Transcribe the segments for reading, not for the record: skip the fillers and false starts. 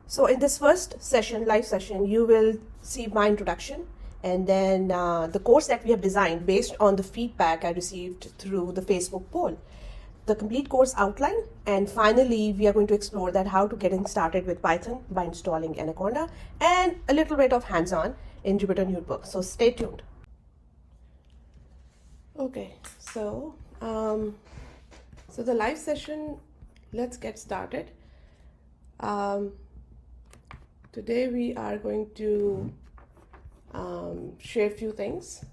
So in this first session, live session, you will see my introduction and then the course that we have designed based on the feedback I received through the Facebook poll, the complete course outline, and finally we are going to explore that how to getting started with Python by installing Anaconda and a little bit of hands-on in Jupyter Notebook. So stay tuned. Okay, so the live session, let's get started. Today we are going to share a few things,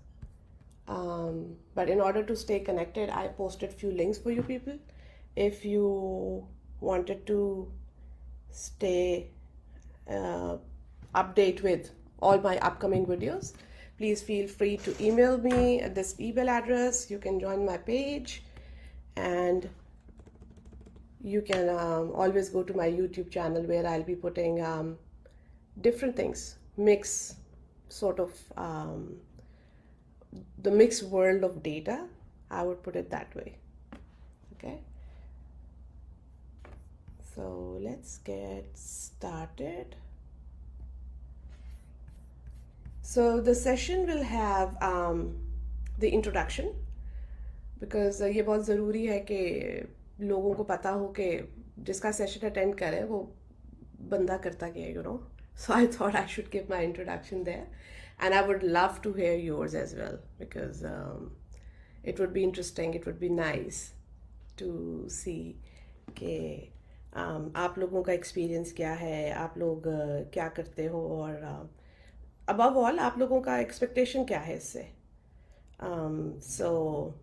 but in order to stay connected, I posted few links for you people. If you wanted to stay update with all my upcoming videos, please feel free to email me at this email address. You can join my page, and you can always go to my YouTube channel where I'll be putting different things, mix sort of the mixed world of data, I would put it that way. Okay, so let's get started. So the session will have the introduction, because ये बहुत ज़रूरी है कि लोगों को पता हो कि जिसका सेशन अटेंड करे वो बंदा करता क्या है, you know. So I thought I should give my introduction there, and I would love to hear yours as well, because it would be interesting, it would be nice to see कि आप लोगों का experience क्या है, आप लोग क्या करते हो, और above all आप लोगों का एक्सपेक्टेशन क्या है इससे. So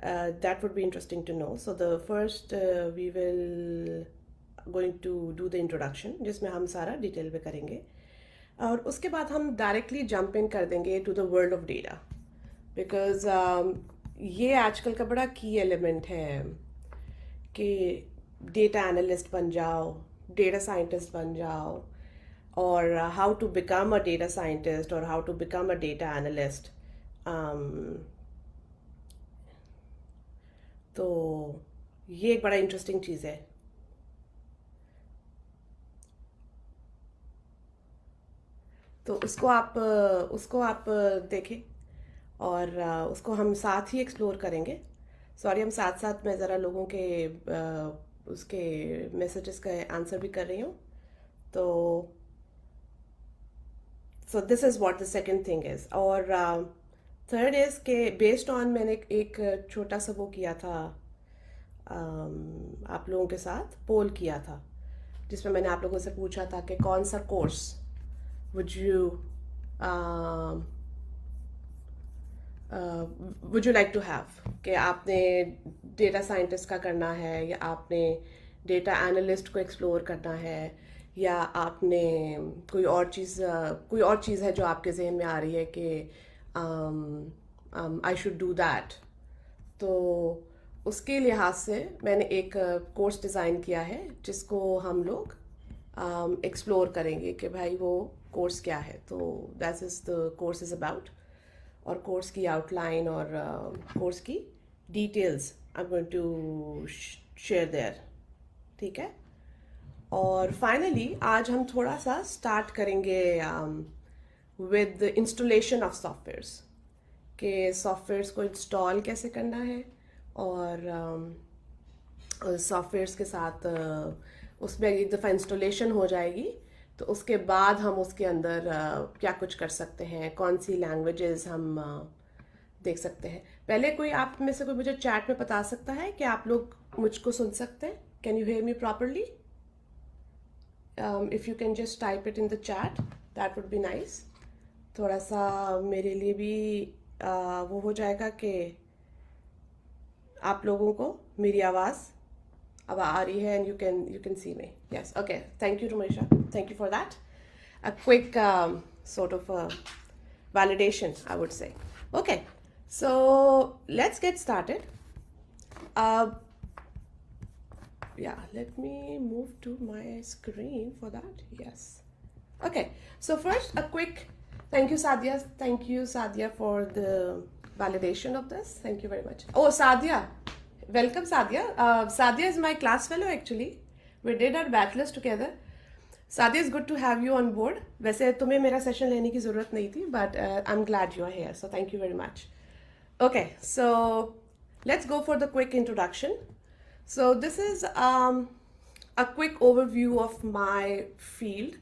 that would be interesting to know. So the first we will going to do the introduction, जिसमें हम सारा डिटेल में करेंगे, और उसके बाद हम डायरेक्टली जंप इन कर देंगे to the world of data, because ये आजकल का बड़ा की एलिमेंट है कि डेटा एनालिस्ट बन जाओ, डेटा साइंटिस्ट बन जाओ, और how to become a data scientist और how to become a data analyst. तो ये एक बड़ा इंटरेस्टिंग चीज़ है. तो उसको आप देखें, और उसको हम साथ ही एक्सप्लोर करेंगे. सॉरी, हम साथ साथ मैं ज़रा लोगों के उसके मैसेजेस का आंसर भी कर रही हूँ. तो so this is what the second thing is. और थर्ड इज़ के बेस्ड ऑन मैंने एक छोटा सा वो किया था, आप लोगों के साथ पोल किया था, जिसमें मैंने आप लोगों से पूछा था कि कौन सा course would you like to have, कि आपने डेटा साइंटिस्ट का करना है, या आपने डेटा एनालिस्ट को एक्सप्लोर करना है, या आपने कोई और चीज़ है जो आपके जहन में आ रही है कि आई शुड डू दैट. तो उसके लिहाज से मैंने एक कोर्स डिज़ाइन किया है जिसको हम लोग एक्सप्लोर करेंगे कि भाई वो कोर्स क्या है. तो that is the course is about, और कोर्स की आउटलाइन और कोर्स की details I am going to share there. ठीक है. और फाइनली आज हम थोड़ा सा स्टार्ट करेंगे विद इंस्टॉलेशन ऑफ सॉफ्टवेयर्स, कि सॉफ्टवेयर्स को इंस्टॉल कैसे करना है, और सॉफ्टवेयर्स के साथ उसमें एक दफ़ा इंस्टॉलेशन हो जाएगी तो उसके बाद हम उसके अंदर क्या कुछ कर सकते हैं, कौन सी लैंग्वेजेस हम देख सकते हैं. पहले कोई आप में से कोई मुझे चैट में बता सकता है कि आप लोग मुझको सुन सकते हैं? Can you hear me properly? If you can just type it in the chat, that would be nice. थोड़ा सा मेरे लिए भी वो हो जाएगा कि आप लोगों को मेरी आवाज़ अब आ रही है, and you can see me. Yes, okay. Thank you, Rumeisha. Thank you for that. A quick sort of validation, I would say. Okay, so let's get started. Yeah, let me move to my screen for that. Yes. Okay, so first a quick thank you, Sadia. Thank you, Sadia, for the validation of this. Thank you very much. Oh, Sadia. Welcome, Sadia. Sadia is my class fellow actually. We did our bachelor's together. Sadi, it's good to have you on board. वैसे तुम्हें मेरा session लेने की ज़रूरत नहीं थी, but I'm glad you are here, so thank you very much. Okay, so let's go for the quick introduction. So this is a quick overview of my field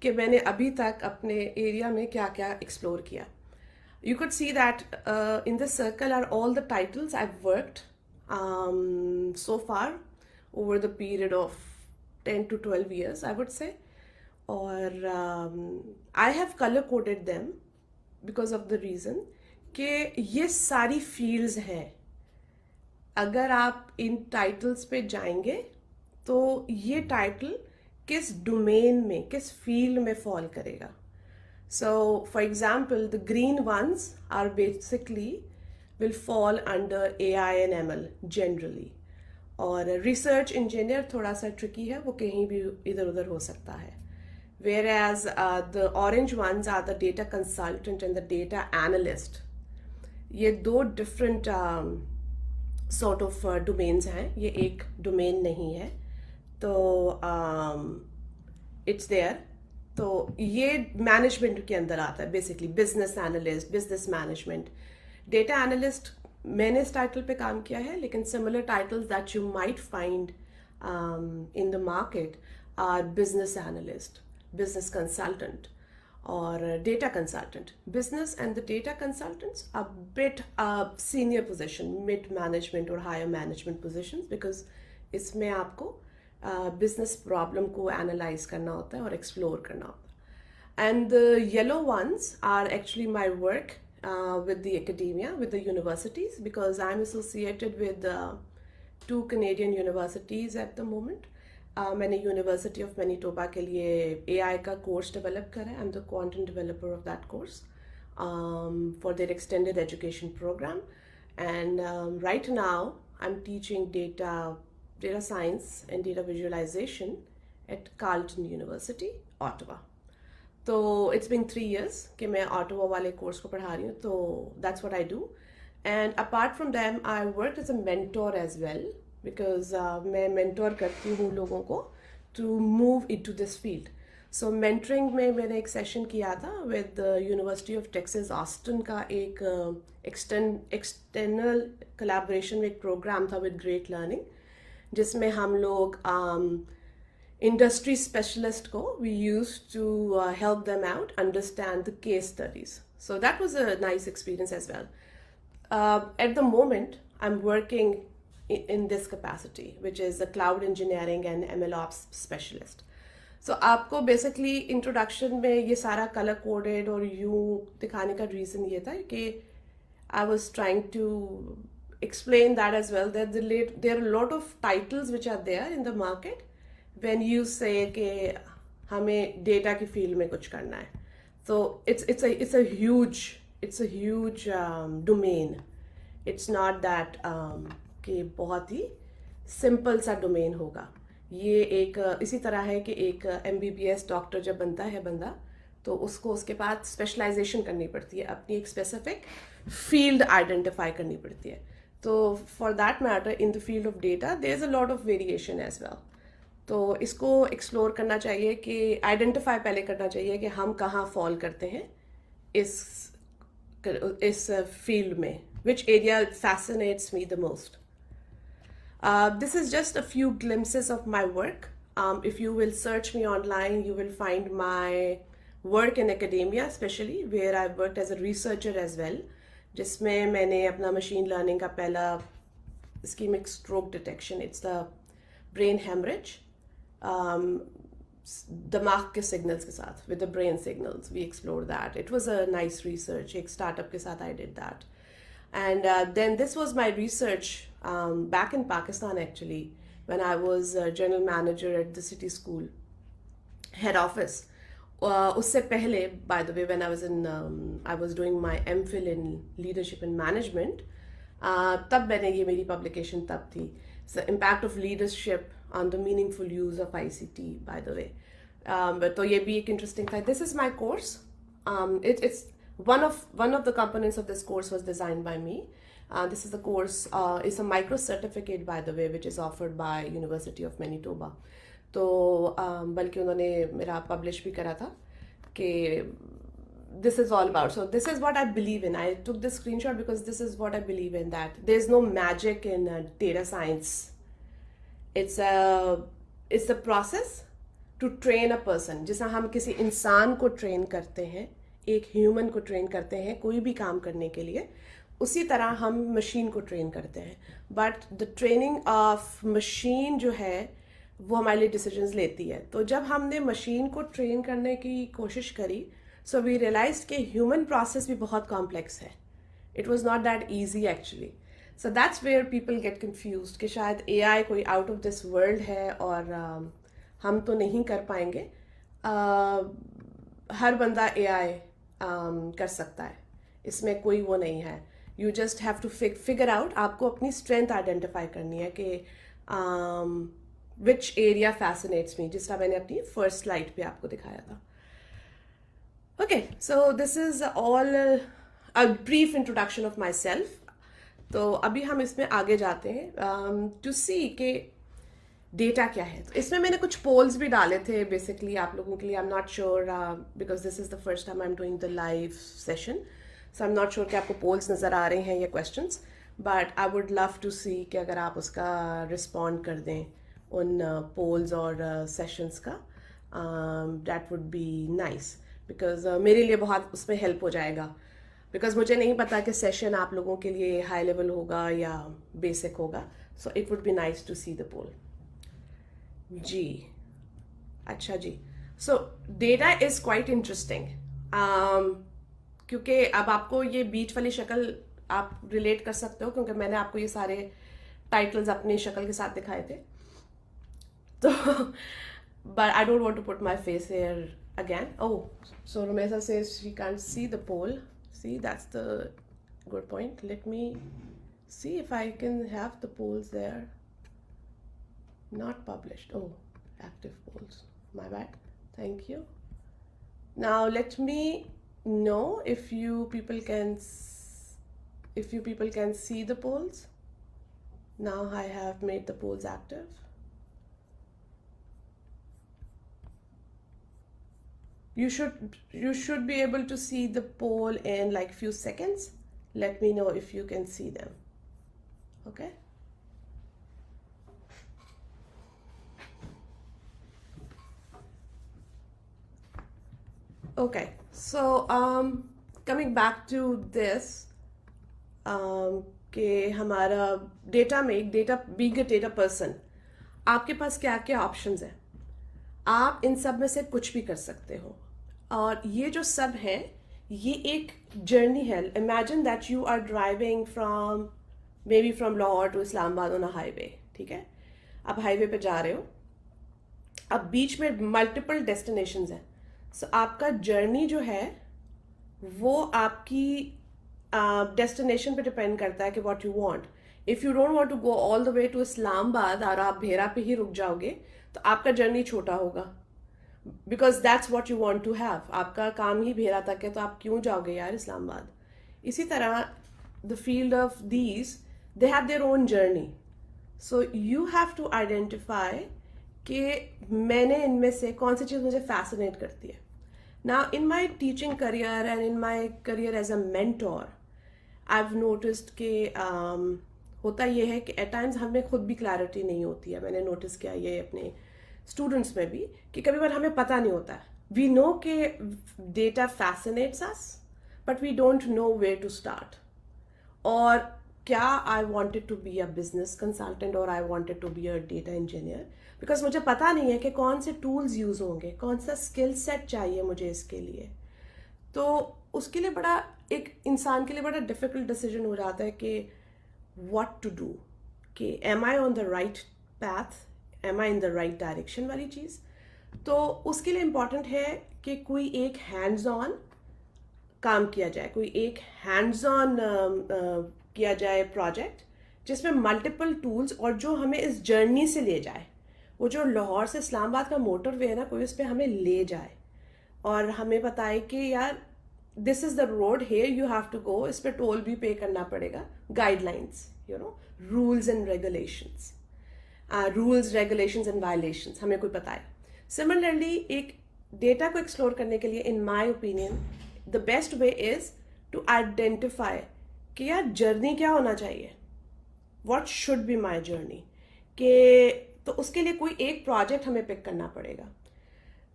कि मैंने अभी तक अपने एरिया में क्या क्या एक्सप्लोर किया. You could see that in this circle are all the titles I've worked so far over the period of 10 to 12 years, I would say. Or I have color coded them because of the reason कि ये सारी fields हैं. अगर आप इन titles पे जाएंगे तो ये टाइटल किस डोमेन में, किस फील्ड में फॉल करेगा. So, for example, the green ones are basically will fall under AI and ML generally. और research engineer थोड़ा सा tricky है, वो कहीं भी इधर उधर हो सकता है. Whereas the orange ones are the data consultant and the data analyst. ये दो different sort of domains हैं. ये एक domain नहीं है. तो it's there. तो ये मैनेजमेंट के अंदर आता है basically. Business analyst, business management, data analyst मैंने इस टाइटल पे काम किया है, लेकिन similar titles that you might find in the market are business analyst, business consultant और data consultant. Business and the data consultants are bit senior position, mid management और higher management positions, because इसमें आपको business problem को analyse करना होता है और explore करना होता है. And the yellow ones are actually my work with the academia, with the universities, because I'm associated with 2 Canadian universities at the moment. मैंने University of Manitoba के लिए AI का कोर्स डेवलप करा है. I'm the content developer of that course for their extended education program. And right now I'm teaching data science and data visualization at Carleton University, Ottawa. तो it's been 3 years कि मैं Ottawa वाले course को पढ़ा रही हूँ. तो that's what I do. And apart from them, I worked as a mentor as well, because मैं mentor करती हूँ लोगों को to move into this field. So mentoring में मैंने एक सेशन किया था with the University of Texas Austin का एक external collaboration में एक प्रोग्राम था with Great Learning, जिसमें हम लोग industry specialist को we used to help them out understand the case studies. So that was a nice experience as well. At the moment, I'm working in this capacity, which is a cloud engineering and MLOps specialist. So आपको basically introduction में ये सारा color coded और यूँ दिखाने का reason ये था कि I was trying to explain that as well, that there are a lot of titles which are there in the market when you say कि हमें data की field में कुछ करना है. So it's a huge domain. It's not that कि बहुत ही simple सा domain होगा. ये एक इसी तरह है कि एक MBBS डॉक्टर जब बनता है बंदा, तो उसको उसके बाद स्पेशलाइजेशन करनी पड़ती है, अपनी एक स्पेसिफिक फील्ड आइडेंटिफाई करनी पड़ती है. तो for that matter in the field of data there is a lot of variation as well. तो इसको एक्सप्लोर करना चाहिए कि आइडेंटिफाई पहले करना चाहिए कि हम कहाँ फॉल करते हैं इस फील्ड में, which area fascinates me the most. This is just a few glimpses of my work. If you will search me online, you will find my work in academia, especially where I've worked as a researcher as well. जिसमें मैंने अपना machine learning का पहला ischemic stroke detection, it's the brain hemorrhage, दिमाग के signals के साथ, with the brain signals, we explored that. It was a nice research. एक startup के साथ I did that. And then this was my research back in Pakistan actually, when I was general manager at the city school head office. उससे पहले, by the way, when I was doing my MPhil in leadership and management, तब मैंने ये मेरी publication तब थी. It's the impact of leadership on the meaningful use of ICT, by the way. तो ये भी एक interesting था. This is my course. It's one of the components of this course was designed by me. This is the course, it's a micro certificate, by the way, which is offered by University of Manitoba. तो बल्कि उन्होंने मेरा publish भी करा था कि this is all about. So this is what I believe in. I took this screenshot because this is what I believe in, that there's no magic in data science. It's a process to train a person. जैसा हम किसी इंसान को train करते हैं, एक human को train करते हैं कोई भी काम करने के लिए, उसी तरह हम मशीन को ट्रेन करते हैं. But the training of machine जो है वो हमारे लिए डिसीजंस लेती है. तो जब हमने मशीन को ट्रेन करने की कोशिश करी, सो वी रियलाइज कि ह्यूमन प्रोसेस भी बहुत कॉम्प्लेक्स है. It was not that easy actually. So that's where people get confuse कि शायद AI कोई आउट ऑफ दिस वर्ल्ड है और हम तो नहीं कर पाएंगे. हर बंदा AI कर सकता है, इसमें कोई वो नहीं है. You just have to figure out, आपको अपनी स्ट्रेंथ आइडेंटिफाई करनी है कि विच एरिया फैसिनेट्स मी, जिस तरह मैंने अपनी फर्स्ट स्लाइड पे आपको दिखाया था. Okay, so this is all a brief introduction of my self. तो अभी हम इसमें आगे जाते हैं टू सी कि डेटा क्या है. तो इसमें मैंने कुछ पोल्स भी डाले थे बेसिकली आप लोगों के लिए. I am not sure because this is the first time I am doing the live session, so I am not sure कि आपको पोल्स नज़र आ रहे हैं या questions, but I would love to see कि अगर आप उसका रिस्पॉन्ड कर दें उन पोल्स और सेशंस का, that would be nice, because मेरे लिए बहुत उसमें हेल्प हो जाएगा. बिकॉज मुझे नहीं पता कि सेशन आप लोगों के लिए हाई लेवल होगा या बेसिक होगा. So it would be nice to see the poll. जी, अच्छा जी. So data is quite interesting, क्योंकि अब आपको ये बीच वाली शक्ल आप रिलेट कर सकते हो, क्योंकि मैंने आपको ये सारे टाइटल्स अपनी शक्ल के साथ दिखाए थे. तो but I don't want to put my face here again. Oh, so Rumesa says she can't see the poll. See, that's the good point. Let me see if I can have the polls there. Not published. Oh, active polls. My bad. Thank you. Now let me know if you people can see the polls. Now I have made the polls active. You should be able to see the poll in like few seconds. Let me know if you can see them. Okay. Okay, so coming back to this, कि हमारा data में एक data being a data person, आपके पास क्या क्या options हैं. आप इन सब में से कुछ भी कर सकते हो, और ये जो सब है ये एक जर्नी है. Imagine that you are driving from Lahore to Islamabad on a highway. ठीक है, आप हाईवे पे जा रहे हो, अब बीच में मल्टीपल डेस्टिनेशंस हैं. सो आपका जर्नी जो है वो आपकी डेस्टिनेशन पे डिपेंड करता है कि what you want. If you don't want to go all the way to Islamabad और आप भेरा पे ही रुक जाओगे तो आपका जर्नी छोटा होगा, because that's what you want to have. आपका काम ही भेरा तक है, तो आप क्यों जाओगे यार इस्लामाबाद. इसी तरह the field of these, they have their own journey. So you have to identify कि मैंने इनमें से कौन सी चीज़ मुझे फैसिनेट करती है. Now in my teaching career and in my career as a mentor, I have noticed कि होता ये है कि एट टाइम्स हमें खुद भी क्लैरिटी नहीं होती है. मैंने नोटिस किया ये अपने स्टूडेंट्स में भी कि कभी बार हमें पता नहीं होता है. वी नो कि data fascinates us, but we don't know where to start. और क्या I wanted to be a business consultant और I wanted to be a data engineer, because मुझे पता नहीं है कि कौन से टूल्स यूज़ होंगे, कौन सा स्किल सेट चाहिए मुझे इसके लिए. तो उसके लिए बड़ा, एक इंसान के लिए बड़ा डिफिकल्ट डिसीजन हो जाता है कि व्हाट टू डू, कि am I on the right path, am I in the right direction वाली चीज़. तो उसके लिए इम्पॉर्टेंट है कि कोई एक हैंड्स ऑन काम किया जाए, कोई एक हैंड्स ऑन किया जाए प्रोजेक्ट जिसमें मल्टीपल टूल्स, और जो हमें इस जर्नी से ले जाए. वो जो लाहौर से इस्लामाबाद का मोटरवे है ना, कोई उस पर हमें ले जाए और हमें बताए कि यार this is the road, here you have to go, इस पर टोल भी पे करना पड़ेगा, guidelines, you know, rules and regulations. Rules, regulations and violations हमें कोई पता है. सिमिलरली एक डेटा को एक्सप्लोर करने के लिए in my opinion the best way is to identify कि यार जर्नी क्या होना चाहिए, what should be my journey. कि तो उसके लिए कोई एक प्रोजेक्ट हमें पिक करना पड़ेगा.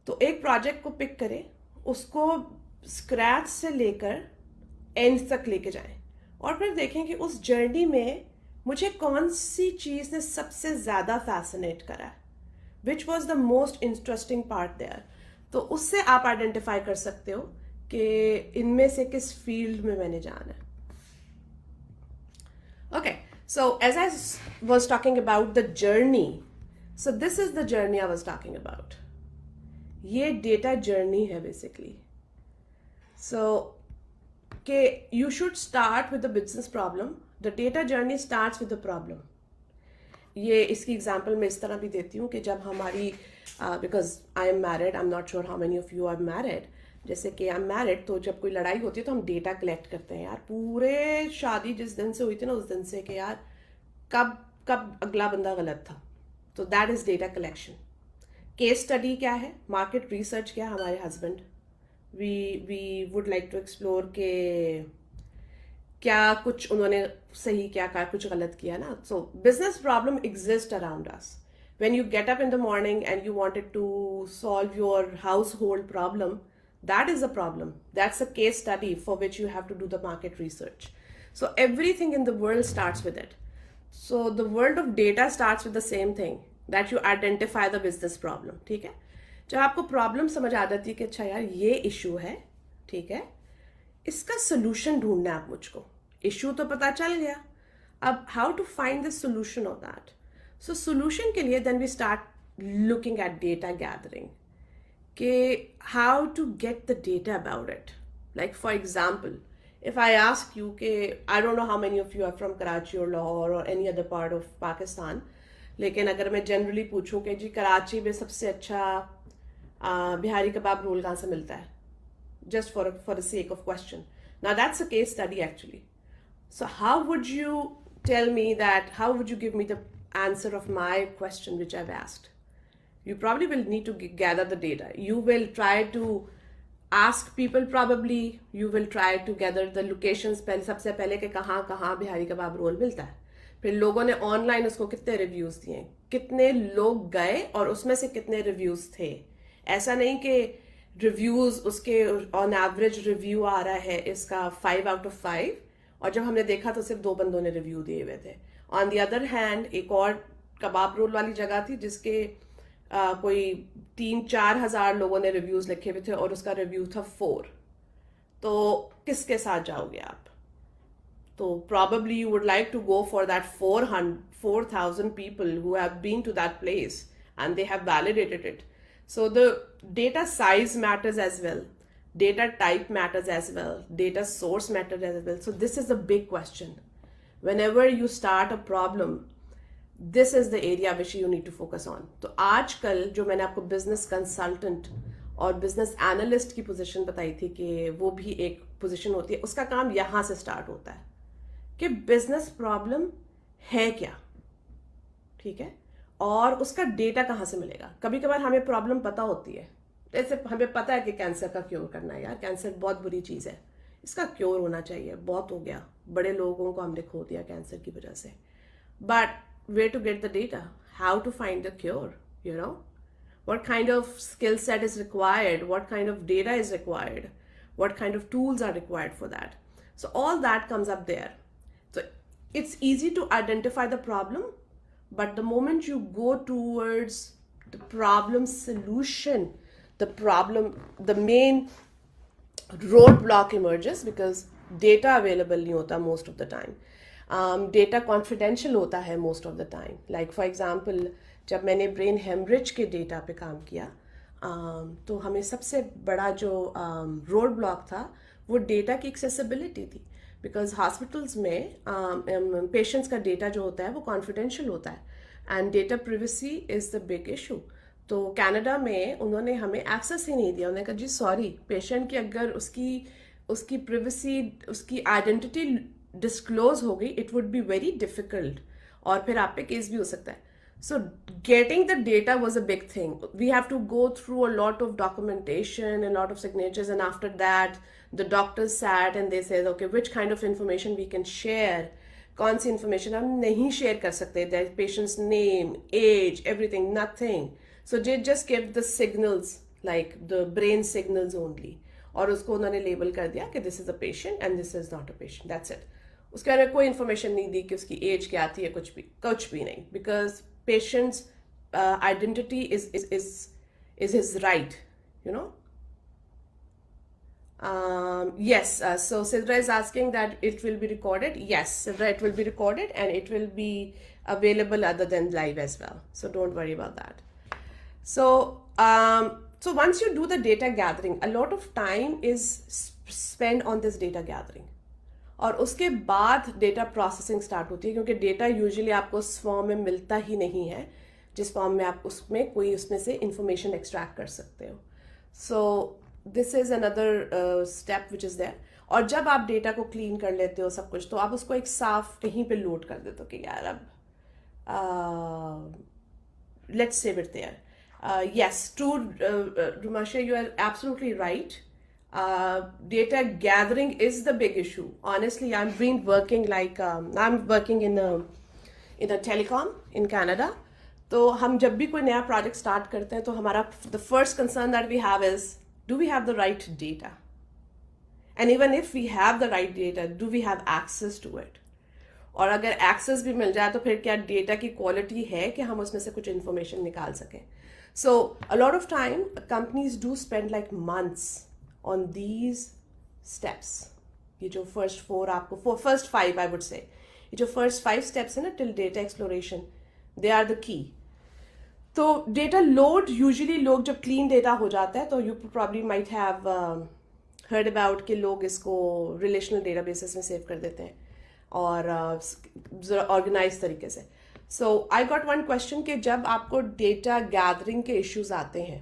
तो एक प्रोजेक्ट को पिक करें, उसको स्क्रैच से लेकर एंड तक लेके जाएं और फिर देखें कि उस जर्नी में मुझे कौन सी चीज़ ने सबसे ज़्यादा फैसिनेट करा है, which was the most interesting part there. तो उससे आप आइडेंटिफाई कर सकते हो कि इनमें से किस फील्ड में मैंने जाना है. Okay, so as I was talking about the journey, so this is the journey I was talking about. ये डेटा जर्नी है बेसिकली. सो कि you should start with the business problem. The data journey starts with the problem. ये इसकी example मैं इस तरह भी देती हूँ कि जब हमारी because I am married, I am not sure how many of you are married. जैसे कि आई एम मैरिड, तो जब कोई लड़ाई होती है तो हम डेटा कलेक्ट करते हैं यार, पूरे शादी जिस दिन से हुई थी ना उस दिन से कि यार कब कब अगला बंदा गलत था. तो that is data collection. Case study क्या है, मार्केट रिसर्च क्या है. हमारे husband we would like to explore के क्या कुछ उन्होंने सही क्या कहा, कुछ गलत किया ना. So business problem exists around us. When you get up in the morning and you wanted to solve your household problem, that is a problem. That's a case study for which you have to do the market research. So everything in the world starts with it. So the world of data starts with the same thing, that you identify the business problem. ठीक है. जब आपको problem समझ आ जाती है कि अच्छा यार ये इशू है, ठीक है, इसका सोल्यूशन ढूंढना है आप मुझको. इशू तो पता चल गया, अब how to find the solution of that. So solution के लिए then we start looking at data gathering कि how to get the data about it. Like for example, if I ask you कि I don't know how many of you are from Karachi or Lahore or any other part of Pakistan, लेकिन अगर मैं generally पूछूं कि जी कराची में सबसे अच्छा बिहारी कबाब role कहाँ से मिलता है, just for the sake of question. Now that's a case study actually. So how would you tell me that, how would you give me the answer of my question which I've asked? You probably will need to gather the data. You will try to ask people, probably you will try to gather the locations पहले, सबसे पहले कि कहाँ कहाँ बिहारी कबाब role मिलता है. फिर लोगों ने ऑनलाइन उसको कितने रिव्यूज दिए, कितने लोग गए और उसमें से कितने रिव्यूज थे. ऐसा नहीं कि रिव्यूज उसके ऑन एवरेज रिव्यू आ रहा है इसका 5 out of 5 और जब हमने देखा तो सिर्फ 2 बंदों ने रिव्यू दिए हुए थे. ऑन द अदर हैंड एक और कबाब रोल वाली जगह थी जिसके कोई 3-4 हजार लोगों ने रिव्यूज लिखे हुए थे और उसका रिव्यू था 4. तो किसके साथ जाओगे आप? तो probably you would like to go for that 4,000 people who have been to that place and they have validated it. So the data size matters as well. Data type matters as well. Data source matters as well. So this is a big question. Whenever you start a problem, this is the area which you need to focus on. तो आजकल जो मैंने आपको business consultant और business analyst की position बताई थी कि वो भी एक position होती है, उसका काम यहाँ से start होता है कि business problem है क्या, ठीक है, और उसका डेटा कहाँ से मिलेगा. कभी कभार हमें प्रॉब्लम पता होती है, जैसे हमें पता है कि कैंसर का क्योर करना है, यार कैंसर बहुत बुरी चीज़ है, इसका क्योर होना चाहिए, बहुत हो गया, बड़े लोगों को हमने खो दिया कैंसर की वजह से. But where to get the data, how to find the cure, you know, what kind of skill set is required, what kind of data is required, what kind of tools are required for that. So all that comes up there. So it's easy to identify the problem, but the moment you go towards the problem solution, the main roadblock emerges because data available नहीं होता most of the time. Data confidential होता है most of the time. Like for example, जब मैंने brain hemorrhage के data पे काम किया, तो हमें सबसे बड़ा जो roadblock था वो data की accessibility थी. बिकॉज हॉस्पिटल्स में पेशेंट्स का डेटा जो होता है वो कॉन्फिडेंशियल होता है and data privacy is the big issue. तो कनाडा में उन्होंने हमें एक्सेस ही नहीं दिया. उन्होंने कहा जी सॉरी, पेशेंट की अगर उसकी प्रिवेसी, उसकी आइडेंटिटी डिस्क्लोज हो गई, it would be very difficult और फिर आप पे केस भी हो सकता है. So getting the data was a big thing. We have to go through a lot of documentation and a lot of signatures, and after that, the doctors sat and they said, okay, which kind of information we can share. कौन सी information हम नहीं share कर सकते. The patient's name, age, everything, nothing. So they just give the signals, like the brain signals only. और उसको उन्होंने label कर दिया कि this is a patient and this is not a patient. That's it. उसके बारे में कोई इन्फॉर्मेशन नहीं दी कि उसकी एज क्या थी या कुछ भी नहीं, because patients identity is his right, you know. Yes, so Sidra is asking that it will be recorded. Yes, Sidra, it will be recorded and it will be available other than live as well. So don't worry about that. So, so once you do the data gathering, a lot of time is spent on this data gathering. और उसके बाद data processing start होती है, क्योंकि data usually आपको उस form में मिलता ही नहीं है जिस फॉर्म में आप उसमें से इंफॉर्मेशन एक्सट्रैक्ट कर सकते हो. So this is another step which is there. और जब आप डेटा को क्लीन कर लेते हो सब कुछ, तो आप उसको एक साफ कहीं पे लोड कर देते हो कि यार अब let's save it there. Yes, true, Rumasha, you are absolutely right. Data gathering is the big issue. Honestly, I've been working I'm working in a telecom in Canada. तो हम जब भी कोई नया प्रोजेक्ट स्टार्ट करते हैं तो हमारा the first concern that we have is, do we have the right data? And even if we have the right data, do we have access to it? और अगर एक्सेस भी मिल जाए तो फिर क्या डेटा की क्वालिटी है कि हम उसमें से कुछ इन्फॉर्मेशन निकाल सकें. So a lot of time companies do spend like months on these steps. ये जो first 5 I would say, ये जो first 5 steps है ना till data exploration, they are the key. तो data load usually लोग जब clean data हो जाता है तो you probably might have heard about कि लोग इसको relational databases में save कर देते हैं और organized तरीके से. So I got one question कि जब आपको data gathering के issues आते हैं,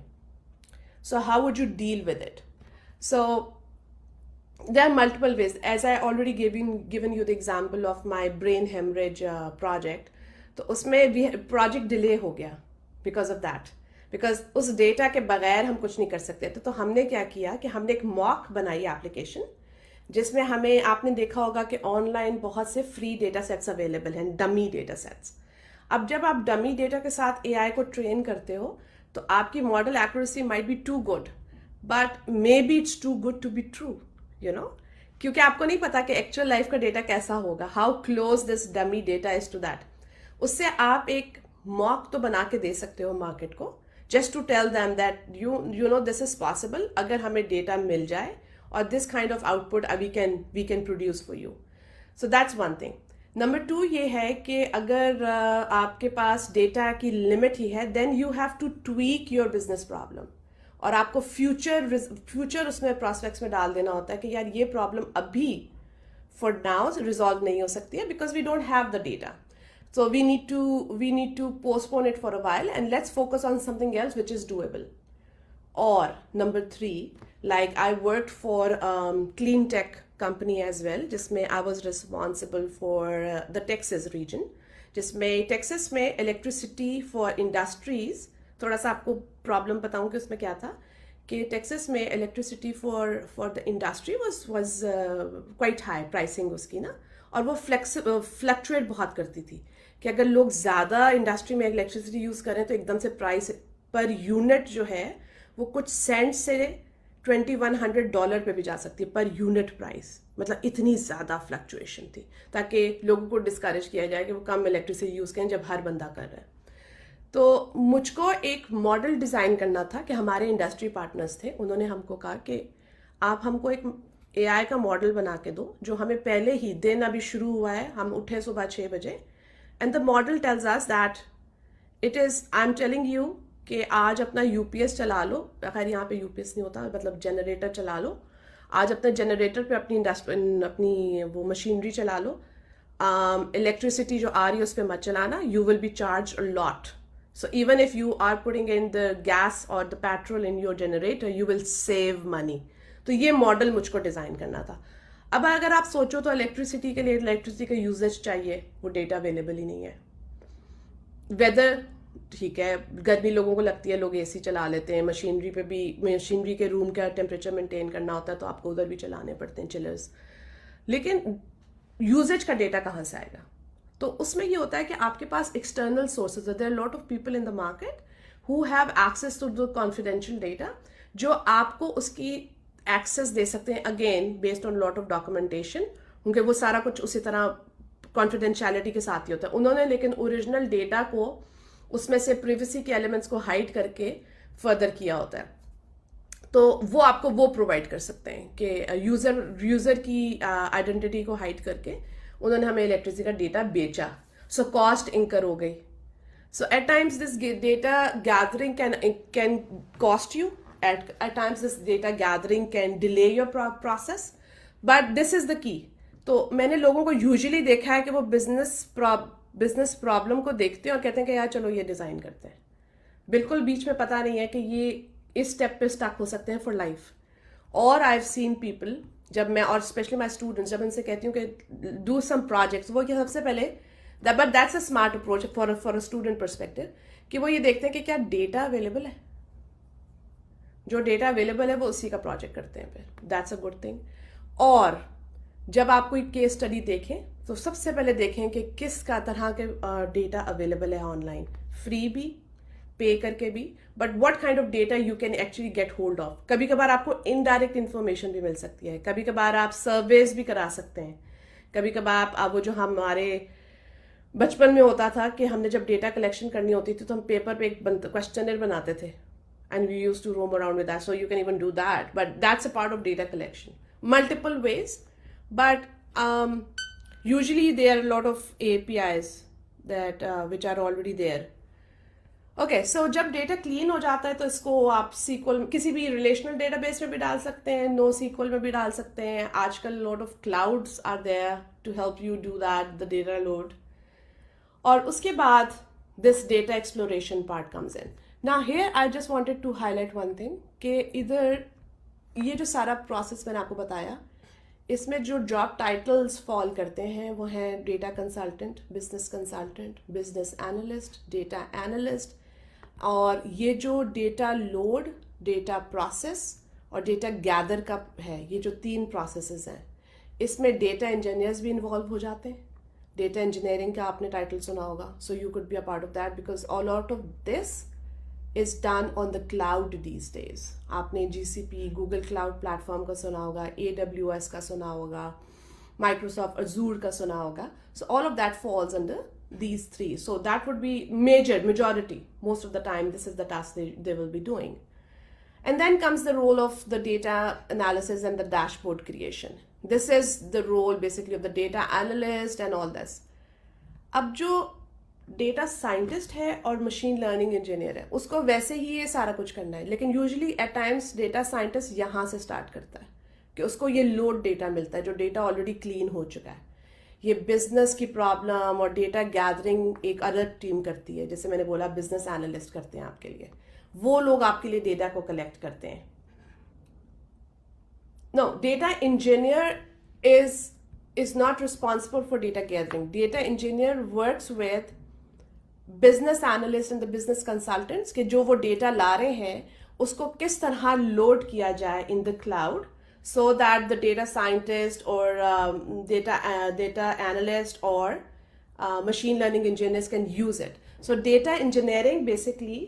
so how would you deal with it? So there are multiple ways. As I already given you the example of my brain hemorrhage project, तो उसमें project delay हो गया because of that. Because उस data के बगैर हम कुछ नहीं कर सकते थे. तो हमने क्या किया कि हमने एक mock बनाई application जिसमें हमें, आपने देखा होगा कि ऑनलाइन बहुत से फ्री डेटा सेट्स अवेलेबल हैं, डमी डेटा सेट्स. अब जब आप डमी डेटा के साथ एआई को ट्रेन करते हो तो आपकी model accuracy might be too good, but may be it's too good to be true, you know, क्योंकि आपको नहीं पता कि एक्चुअल लाइफ का डेटा कैसा होगा, how close this dummy data is to that. उससे आप एक मॉक तो बना के दे सकते हो मार्केट को, just to tell them that you know this is possible अगर हमें डेटा मिल जाए, और this kind of output we can produce for you. So that's one thing. Number 2 ये है कि अगर आपके पास डेटा की लिमिट ही है, then you have to tweak your business problem, और आपको फ्यूचर उसमें प्रॉस्पेक्ट्स में डाल देना होता है कि यार ये प्रॉब्लम अभी फॉर नाउ रिजॉल्व नहीं हो सकती है because we don't have the data. So we need to postpone it for a while and let's focus on something else which is doable. Or number 3, like I worked for clean tech company as well, जिसमें I was responsible for the Texas region, जिसमें Texas में electricity for industries, थोड़ा सा आपको problem बताऊं कि उसमें क्या था कि टेक्सास में electricity for the industry was quite high pricing उसकी ना, और वो फ्लक्चुएट बहुत करती थी कि अगर लोग ज़्यादा इंडस्ट्री में इलेक्ट्रिसिटी यूज़ करें तो एकदम से प्राइस पर यूनिट जो है वो कुछ सेंट से $2100 पे भी जा सकती है पर यूनिट प्राइस. मतलब इतनी ज़्यादा फ्लक्चुएशन थी ताकि लोगों को डिस्करेज किया जाए कि वो कम इलेक्ट्रिसिटी यूज़ करें जब हर बंदा कर रहा है. तो मुझको एक मॉडल डिज़ाइन करना था कि हमारे इंडस्ट्री पार्टनर्स थे, उन्होंने हमको कहा कि आप हमको एक AI का मॉडल बना के दो जो हमें पहले ही, दिन अभी शुरू हुआ है, हम उठे सुबह 6 बजे, and the model tells us that it is, I am telling you कि आज अपना यूपीएस चला लो, खैर यहाँ पे यूपीएस नहीं होता, मतलब जनरेटर चला लो, आज अपने जनरेटर पे अपनी वो मशीनरी चला लो, इलेक्ट्रिसिटी जो आ रही है उस पर मत चलाना, you will be charge a lot. So even if you are putting in the gas or the petrol in your generator, you will save money. तो ये मॉडल मुझको डिज़ाइन करना था. अब अगर आप सोचो तो इलेक्ट्रिसिटी के लिए इलेक्ट्रिसिटी का यूजेज चाहिए, वो डेटा अवेलेबल ही नहीं है. वेदर ठीक है, गर्मी लोगों को लगती है, लोग एसी चला लेते हैं, मशीनरी पे भी, मशीनरी के रूम का टेम्परेचर मेंटेन करना होता है तो आपको उधर भी चलाने पड़ते हैं चिलर्स। लेकिन यूजेज का डेटा कहाँ से आएगा? तो उसमें ये होता है कि आपके पास external sources, there are lot of people in the market who have access to the confidential data, जो आपको उसकी एक्सेस दे सकते हैं, again based on lot of documentation, क्योंकि वो सारा कुछ उसी तरह कॉन्फिडेंशियलिटी के साथ ही होता है। उन्होंने लेकिन ओरिजिनल डेटा को उसमें से प्रिवेसी के एलिमेंट्स को हाइड करके फर्दर किया होता है, तो वो आपको वो प्रोवाइड कर सकते हैं कि यूजर की आइडेंटिटी को हाइड करके उन्होंने हमें इलेक्ट्रिसिटी का डेटा बेचा, सो कॉस्ट इंकर हो गई। So at times this data gathering can cost you. At times this data gathering can delay your process. But this is the key. तो मैंने लोगों को यूजुअली देखा है कि वो बिजनेस प्रॉब्लम को देखते हैं और कहते हैं कि यार चलो ये डिज़ाइन करते हैं, बिल्कुल बीच में पता नहीं है कि ये इस स्टेप पे स्टक हो सकते हैं फॉर लाइफ। और आई हैव सीन पीपल, जब मैं, और स्पेशली माई स्टूडेंट्स, जब इनसे कहती हूँ कि डू सम प्रोजेक्ट्स, वो क्या सबसे पहले but that's a smart approach for a student perspective, कि वो ये देखते हैं कि क्या डेटा अवेलेबल है, जो डेटा अवेलेबल है वो उसी का प्रोजेक्ट करते हैं, फिर दैट्स अ गुड थिंग। और जब आप कोई केस स्टडी देखें तो सबसे पहले देखें कि किस का तरह के डेटा अवेलेबल है ऑनलाइन, फ्री भी, पे करके भी, but what kind of data you can actually get hold of. कभी कभार आपको इनडायरेक्ट इन्फॉर्मेशन भी मिल सकती है, कभी कभार आप सर्वेज भी करा सकते हैं, कभी कभार आप वो जो हमारे बचपन में होता था कि हमने जब डेटा कलेक्शन करनी होती थी तो हम पेपर पे एक क्वेश्चनर बनाते थे, and we used to roam around with that, so you can even do that, but that's a part of data collection, multiple ways, but usually there are a lot of APIs that which are already there. Okay, so जब data clean हो जाता है तो इसको आप SQL, किसी भी relational database में भी डाल सकते हैं, नो SQL में भी डाल सकते हैं। आजकल lot of clouds are there to help you do that, the data load. और उसके बाद this data exploration part comes in. Now here I just wanted to highlight one thing कि इधर ये जो सारा प्रोसेस मैंने आपको बताया, इसमें जो जॉब टाइटल्स फॉल करते हैं वो हैं data consultant, business consultant, business analyst, data analyst, और ये जो डेटा लोड, डेटा प्रोसेस और डेटा गैदर का है, ये जो 3 प्रोसेसेस हैं, इसमें डेटा इंजीनियर्स भी इन्वॉल्व हो जाते हैं। डेटा इंजीनियरिंग का आपने टाइटल सुना होगा, so you could be a part of that, because all out of this is done on the cloud these days. आपने GCP, Google Cloud Platform का सुना होगा, AWS का सुना होगा, Microsoft Azure का सुना होगा. So all of that falls under these 3. So that would be majority. Most of the time, this is the task they will be doing. And then comes the role of the data analysis and the dashboard creation. This is the role basically of the data analyst and all this. अब जो data scientist है और machine learning engineer है, उसको वैसे ही ये सारा कुछ करना है, लेकिन usually at times data scientist यहाँ से स्टार्ट करता है कि उसको ये लोड डेटा मिलता है जो डेटा ऑलरेडी क्लीन हो चुका है। ये बिजनेस की प्रॉब्लम और डेटा गैदरिंग एक अलग टीम करती है, जैसे मैंने बोला बिजनेस एनालिस्ट करते हैं आपके लिए, वो लोग आपके लिए डेटा को कलेक्ट करते हैं। No, data engineer is not responsible for data gathering. Data engineer works with business analysts and the business consultants कि जो वो डेटा ला रहे हैं उसको किस तरह लोड किया जाए in the cloud so that the data scientist or data analyst or machine learning engineers can use it. So data engineering basically,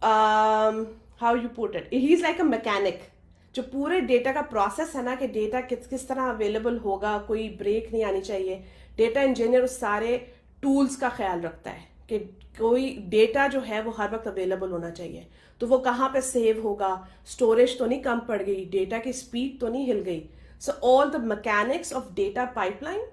how you put it, he's like a mechanic. जो पूरे data का process है ना कि data किस तरह available होगा, कोई ब्रेक नहीं आनी चाहिए, डेटा इंजीनियर उस सारे टूल्स का ख्याल रखता है कि कोई डेटा जो है वो हर वक्त अवेलेबल होना चाहिए। तो वो कहाँ पे सेव होगा, स्टोरेज तो नहीं कम पड़ गई, डेटा की स्पीड तो नहीं हिल गई। So all the mechanics of data pipeline,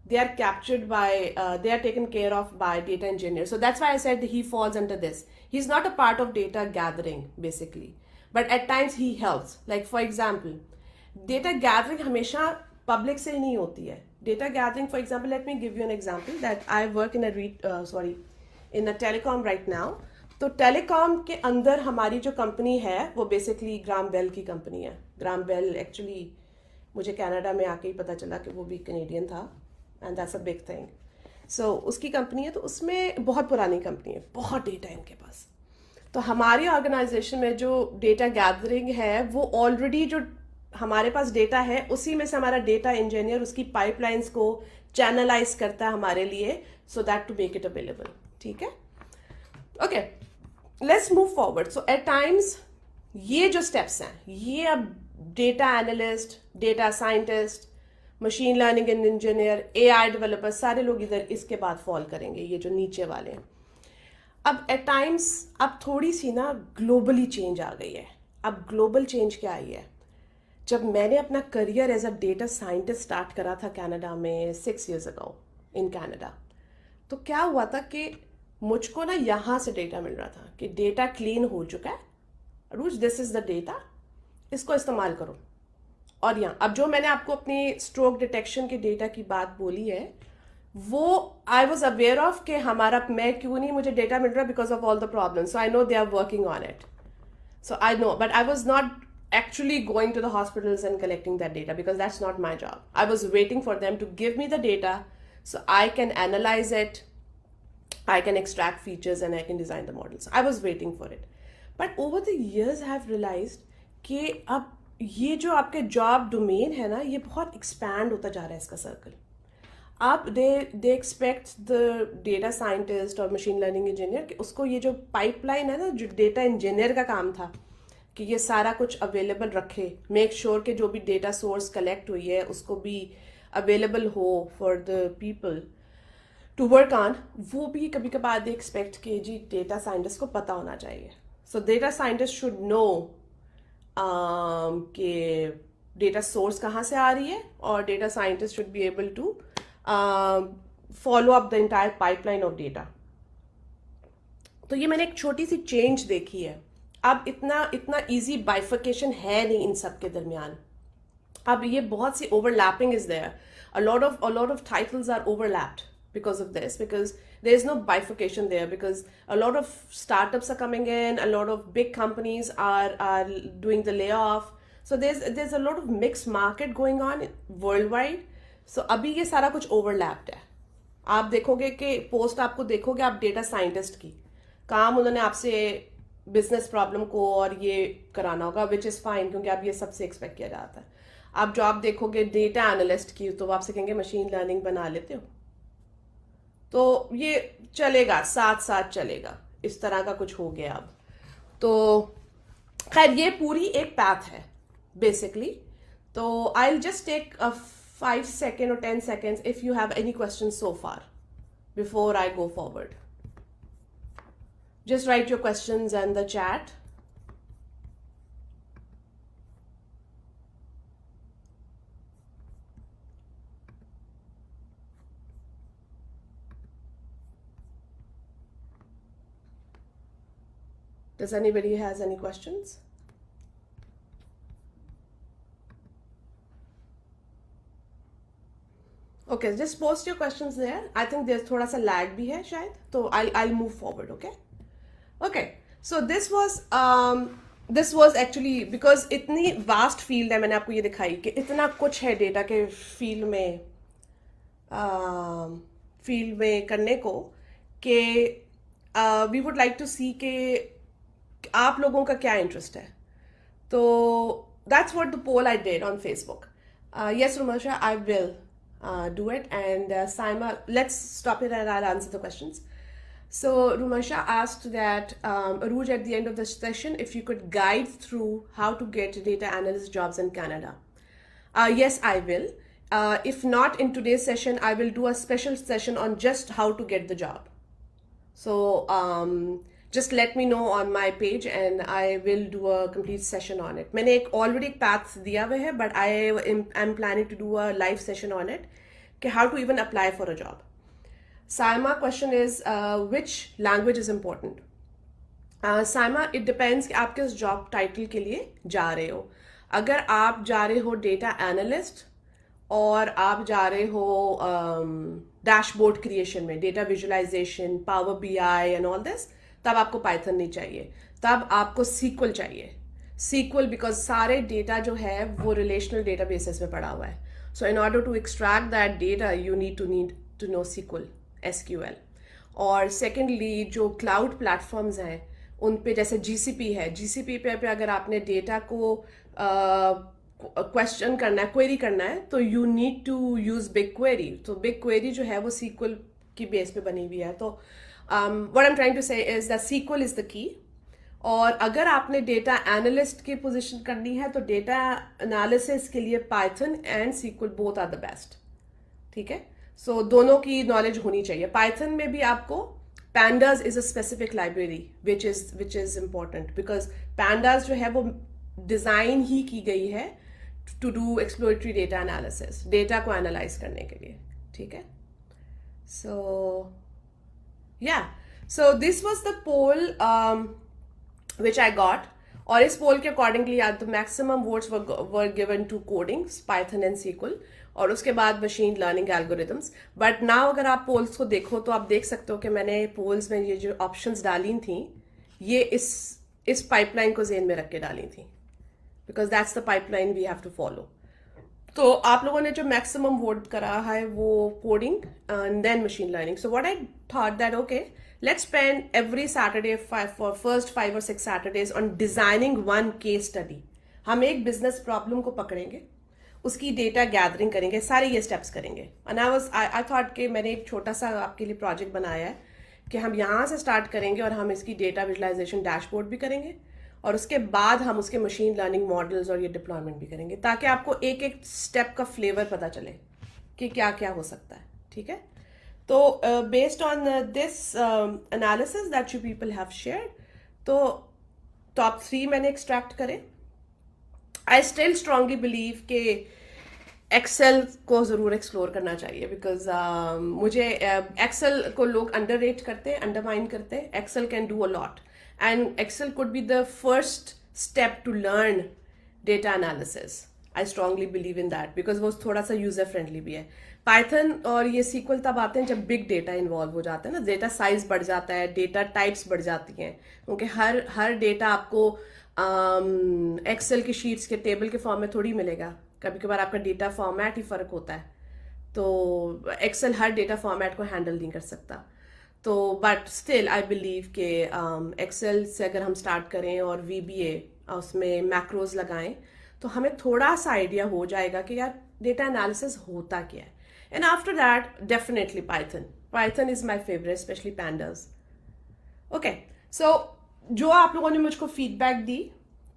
they are captured by they are taken care of by data engineers. So that's why I said he falls under this. He's not a part of data gathering basically, but at times he helps. Like for example, data gathering हमेशा public से ही नहीं होती है. Data gathering, for example, let me give you an example that I work in a telecom right now. तो telecom के अंदर हमारी जो कंपनी है वो बेसिकली ग्राम बेल की कंपनी है। ग्राम बेल एक्चुअली मुझे कनाडा में आके ही पता चला कि वो भी कनेडियन था, and that's a big thing. उसकी कंपनी है, तो उसमें बहुत पुरानी कंपनी है, बहुत डेटा है इनके पास। तो हमारी ऑर्गेनाइजेशन में जो डेटा गैदरिंग है वो ऑलरेडी जो हमारे पास डेटा है उसी में से हमारा डेटा इंजीनियर उसकी पाइपलाइंस को चैनलाइज करता है हमारे लिए, so that to make it available. ठीक है, okay, let's move forward. So at times ये जो स्टेप्स हैं, ये अब data analyst, data scientist, machine learning engineer, AI developer, सारे लोग इधर इसके बाद फॉल करेंगे, ये जो नीचे वाले हैं। अब एट टाइम्स अब थोड़ी सी ना ग्लोबली चेंज आ गई है। अब ग्लोबल चेंज क्या आई है, जब मैंने अपना career as a data scientist start करा था कनाडा में 6 years ago इन कनाडा, तो क्या हुआ था कि मुझको ना यहाँ से डेटा मिल रहा था कि डेटा क्लीन हो चुका है, अरूज दिस इज द डेटा, इसको इस्तेमाल करो। और यहाँ अब जो मैंने आपको अपनी स्ट्रोक डिटेक्शन के डेटा की बात बोली है, वो आई वॉज अवेयर ऑफ कि हमारा, मैं क्यों नहीं मुझे डेटा मिल रहा, because of all the problem, so I know they are working on it, so I know, but I was not actually going to the hospitals and collecting that data because that's not my job. I was waiting for them to give me the data so I can analyze it, I can extract features and I can design the models. I was waiting for it. But over the years I have realized कि अब ये जो आपके job domain है ना, ये बहुत expand होता जा रहा है इसका सर्कल। अब they expect the data scientist और मशीन लर्निंग इंजीनियर कि उसको ये जो पाइपलाइन है ना, जो डेटा इंजीनियर का काम था कि ये सारा कुछ अवेलेबल रखे, मेक श्योर कि जो भी डेटा सोर्स कलेक्ट हुई है उसको भी अवेलेबल हो for the people to work on, वो भी कभी कभार दे एक्सपेक्ट कि जी डेटा साइंटिस्ट को पता होना चाहिए। So data scientist should know कि डेटा सोर्स कहाँ से आ रही है, और data scientist should be able to follow up the entire pipeline of data. तो ये मैंने एक छोटी सी चेंज देखी है। अब इतना इजी बाइफिकेशन है नहीं इन सब के दरमियान। अब ये बहुत सी overlapping is there, a lot of titles are overlapped because of this, because there is no bifurcation there, because a lot of startups are coming in, a lot of big companies are doing the layoff, so there's a lot of mixed market going on worldwide. So अभी ये सारा कुछ overlapped है। आप देखोगे कि post आपको देखोगे आप डेटा साइंटिस्ट की, काम उन्होंने आपसे बिजनेस प्रॉब्लम को और ये कराना होगा, विच इज़ फाइन, क्योंकि आप ये सबसे एक्सपेक्ट किया जाता है। आप जॉब देखोगे डेटा एनालिस्ट की, तो आपसे कहेंगे मशीन लर्निंग बना लेते हो, तो ये चलेगा, साथ साथ चलेगा, इस तरह का कुछ हो गया अब। तो खैर ये पूरी एक पैथ है बेसिकली। तो I will just take a 5 seconds or 10 seconds if you have any questions so far before I go forward. Just write your questions in the chat. Does anybody has any questions? Okay, just post your questions there. I think there's थोड़ा सा lag भी है शायद, तो I'll move forward, okay? Okay, so this was actually because इतनी vast field है, मैंने आपको ये दिखाई कि इतना कुछ है डेटा के फील्ड में करने को कि we would like to see कि आप लोगों का क्या इंटरेस्ट है। तो that's what the poll I did on Facebook. Yes, Rumasha, I will do it, and Saima, let's stop it and I'll answer the questions. So Rumasha asked that Aruj, at the end of the session, if you could guide through how to get data analyst jobs in Canada. Yes, I will. If not in today's session, I will do a special session on just how to get the job. So just let me know on my page and I will do a complete session on it. मैंने एक already एक path दिया हुआ है, but I'm planning to do a live session on it कि how to even apply for a job. Saima question is which language is important? Saima, it depends कि आप किस job title के लिए जा रहे हो। अगर आप जा रहे हो data analyst और आप जा रहे हो डैशबोर्ड क्रिएशन में, data visualization, power BI and all this, तब आपको पाइथन नहीं चाहिए, तब आपको सीक्वल चाहिए। सीक्वल बिकॉज सारे डेटा जो है वो रिलेशनल डेटाबेसेस में पड़ा हुआ है। So in order to extract that data you need to know sequel SQL. और सेकेंडली जो क्लाउड प्लेटफॉर्म्स हैं उन पे जैसे GCP है, GCP पे अगर आपने डेटा को क्वेश्चन करना है, क्वेरी करना है, तो you need to use big query. तो बिग क्वेरी जो है वो SQL की बेस पे बनी हुई है. तो what I am trying to say is that SQL is the key. और अगर आपने डेटा एनालिस्ट की पोजीशन करनी है तो डेटा एनालिसिस के लिए Python and SQL both are the best. ठीक है, सो दोनों की नॉलेज होनी चाहिए. पाइथन में भी आपको pandas is a specific library which is important because pandas जो है वो डिजाइन ही की गई है to do exploratory data analysis, data को एनालाइज करने के लिए. ठीक है, सो या so this was the poll which I got. और इस पोल के accordingly the maximum votes were given to codings, Python and SQL, और उसके बाद machine learning algorithms. But now अगर आप पोल्स को देखो तो आप देख सकते हो कि मैंने पोल्स में ये जो ऑप्शंस डाली थी ये इस पाइपलाइन को जेन में रख के डाली थी, because that's the pipeline we have to follow. तो आप लोगों ने जो मैक्सिमम वोट करा है वो coding and then machine learning. So what I thought that okay, let's spend every Saturday for first 5 or 6 Saturdays on designing one case study. हम एक बिजनेस प्रॉब्लम को पकड़ेंगे, उसकी डेटा गैदरिंग करेंगे, सारे ये स्टेप्स करेंगे. एंड आई थॉट कि मैंने एक छोटा सा आपके लिए प्रोजेक्ट बनाया है कि हम यहाँ से स्टार्ट करेंगे और हम इसकी डेटा विजुलाइजेशन डैशबोर्ड भी करेंगे और उसके बाद हम उसके मशीन लर्निंग मॉडल्स और ये डिप्लॉयमेंट भी करेंगे, ताकि आपको एक एक स्टेप का फ्लेवर पता चले कि क्या क्या हो सकता है. ठीक है, तो based on this analysis that you people have shared, तो टॉप 3 मैंने एक्सट्रैक्ट करे. आई स्टिल स्ट्रांगली बिलीव कि एक्सेल को ज़रूर एक्सप्लोर करना चाहिए, बिकॉज मुझे एक्सेल को लोग अंडररेट करते हैं, अंडरमाइन करते हैं. Excel can do a lot and Excel could be the first step to learn data analysis. I strongly believe in that because वो थोड़ा सा यूजर फ्रेंडली भी है. पाइथन और ये SQL तब आते हैं जब बिग डेटा इन्वॉल्व हो जाता है ना, डेटा साइज बढ़ जाता है, डेटा टाइप्स बढ़ जाती हैं, क्योंकि हर डेटा आपको एक्सेल की शीट्स के टेबल के फॉर्म में थोड़ी मिलेगा. कभी कभार आपका डेटा फॉर्मेट ही फर्क होता है, तो एक्सेल हर डेटा फॉर्मेट को हैंडल नहीं कर सकता. तो बट स्टिल आई बिलीव कि एक्सेल से अगर हम स्टार्ट करें और VBA उसमें मैक्रोज लगाएं तो हमें थोड़ा सा आइडिया हो जाएगा कि यार डेटा एनालिसिस होता क्या है. And after that, definitely Python. Python is my favorite, especially pandas. Okay, so जो आप लोगों ने मुझको फीडबैक दी,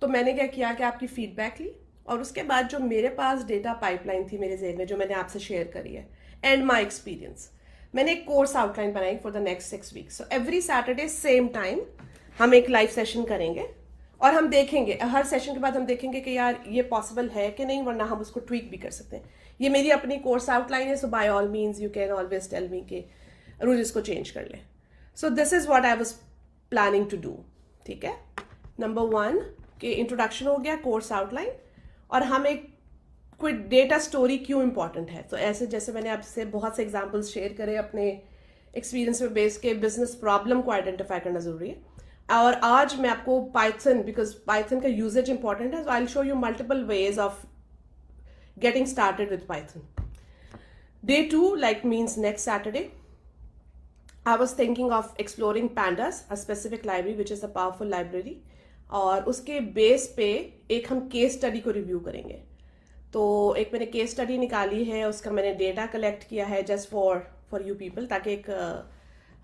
तो मैंने क्या किया कि आपकी फीडबैक ली और उसके बाद जो मेरे पास डेटा पाइपलाइन थी मेरे ज़हन में, जो मैंने आपसे शेयर करी है एंड माई एक्सपीरियंस, मैंने एक कोर्स आउटलाइन बनाई for the next 6 weeks. So every Saturday same time हम एक लाइव सेशन करेंगे और हम देखेंगे, हर सेशन के बाद हम देखेंगे कि यार ये पॉसिबल है कि नहीं, वरना हम उसको ट्वीक भी कर सकते हैं. ये मेरी अपनी कोर्स आउटलाइन है, so by all means you can always tell me कि रूज इसको चेंज कर ले. So this is what I was planning to do. ठीक है, नंबर 1 कि इंट्रोडक्शन हो गया, कोर्स आउटलाइन, और हम एक कोई डेटा स्टोरी क्यों इंपॉर्टेंट है. तो ऐसे जैसे मैंने आपसे बहुत से एग्जाम्पल्स शेयर करे अपने एक्सपीरियंस में बेस के, बिजनेस प्रॉब्लम को आइडेंटिफाई करना जरूरी है. और आज मैं आपको पाइथन, बिकॉज पाइथन का यूजेज इंपॉर्टेंट है, so I will show you multiple ways of getting started with Python. Day 2 like means next Saturday. I was thinking of exploring pandas, a specific library which is a powerful library, और उसके base पे एक हम case study को review करेंगे. तो एक मैंने केस स्टडी निकाली है, उसका मैंने डेटा कलेक्ट किया है जस्ट फॉर यू पीपल, ताकि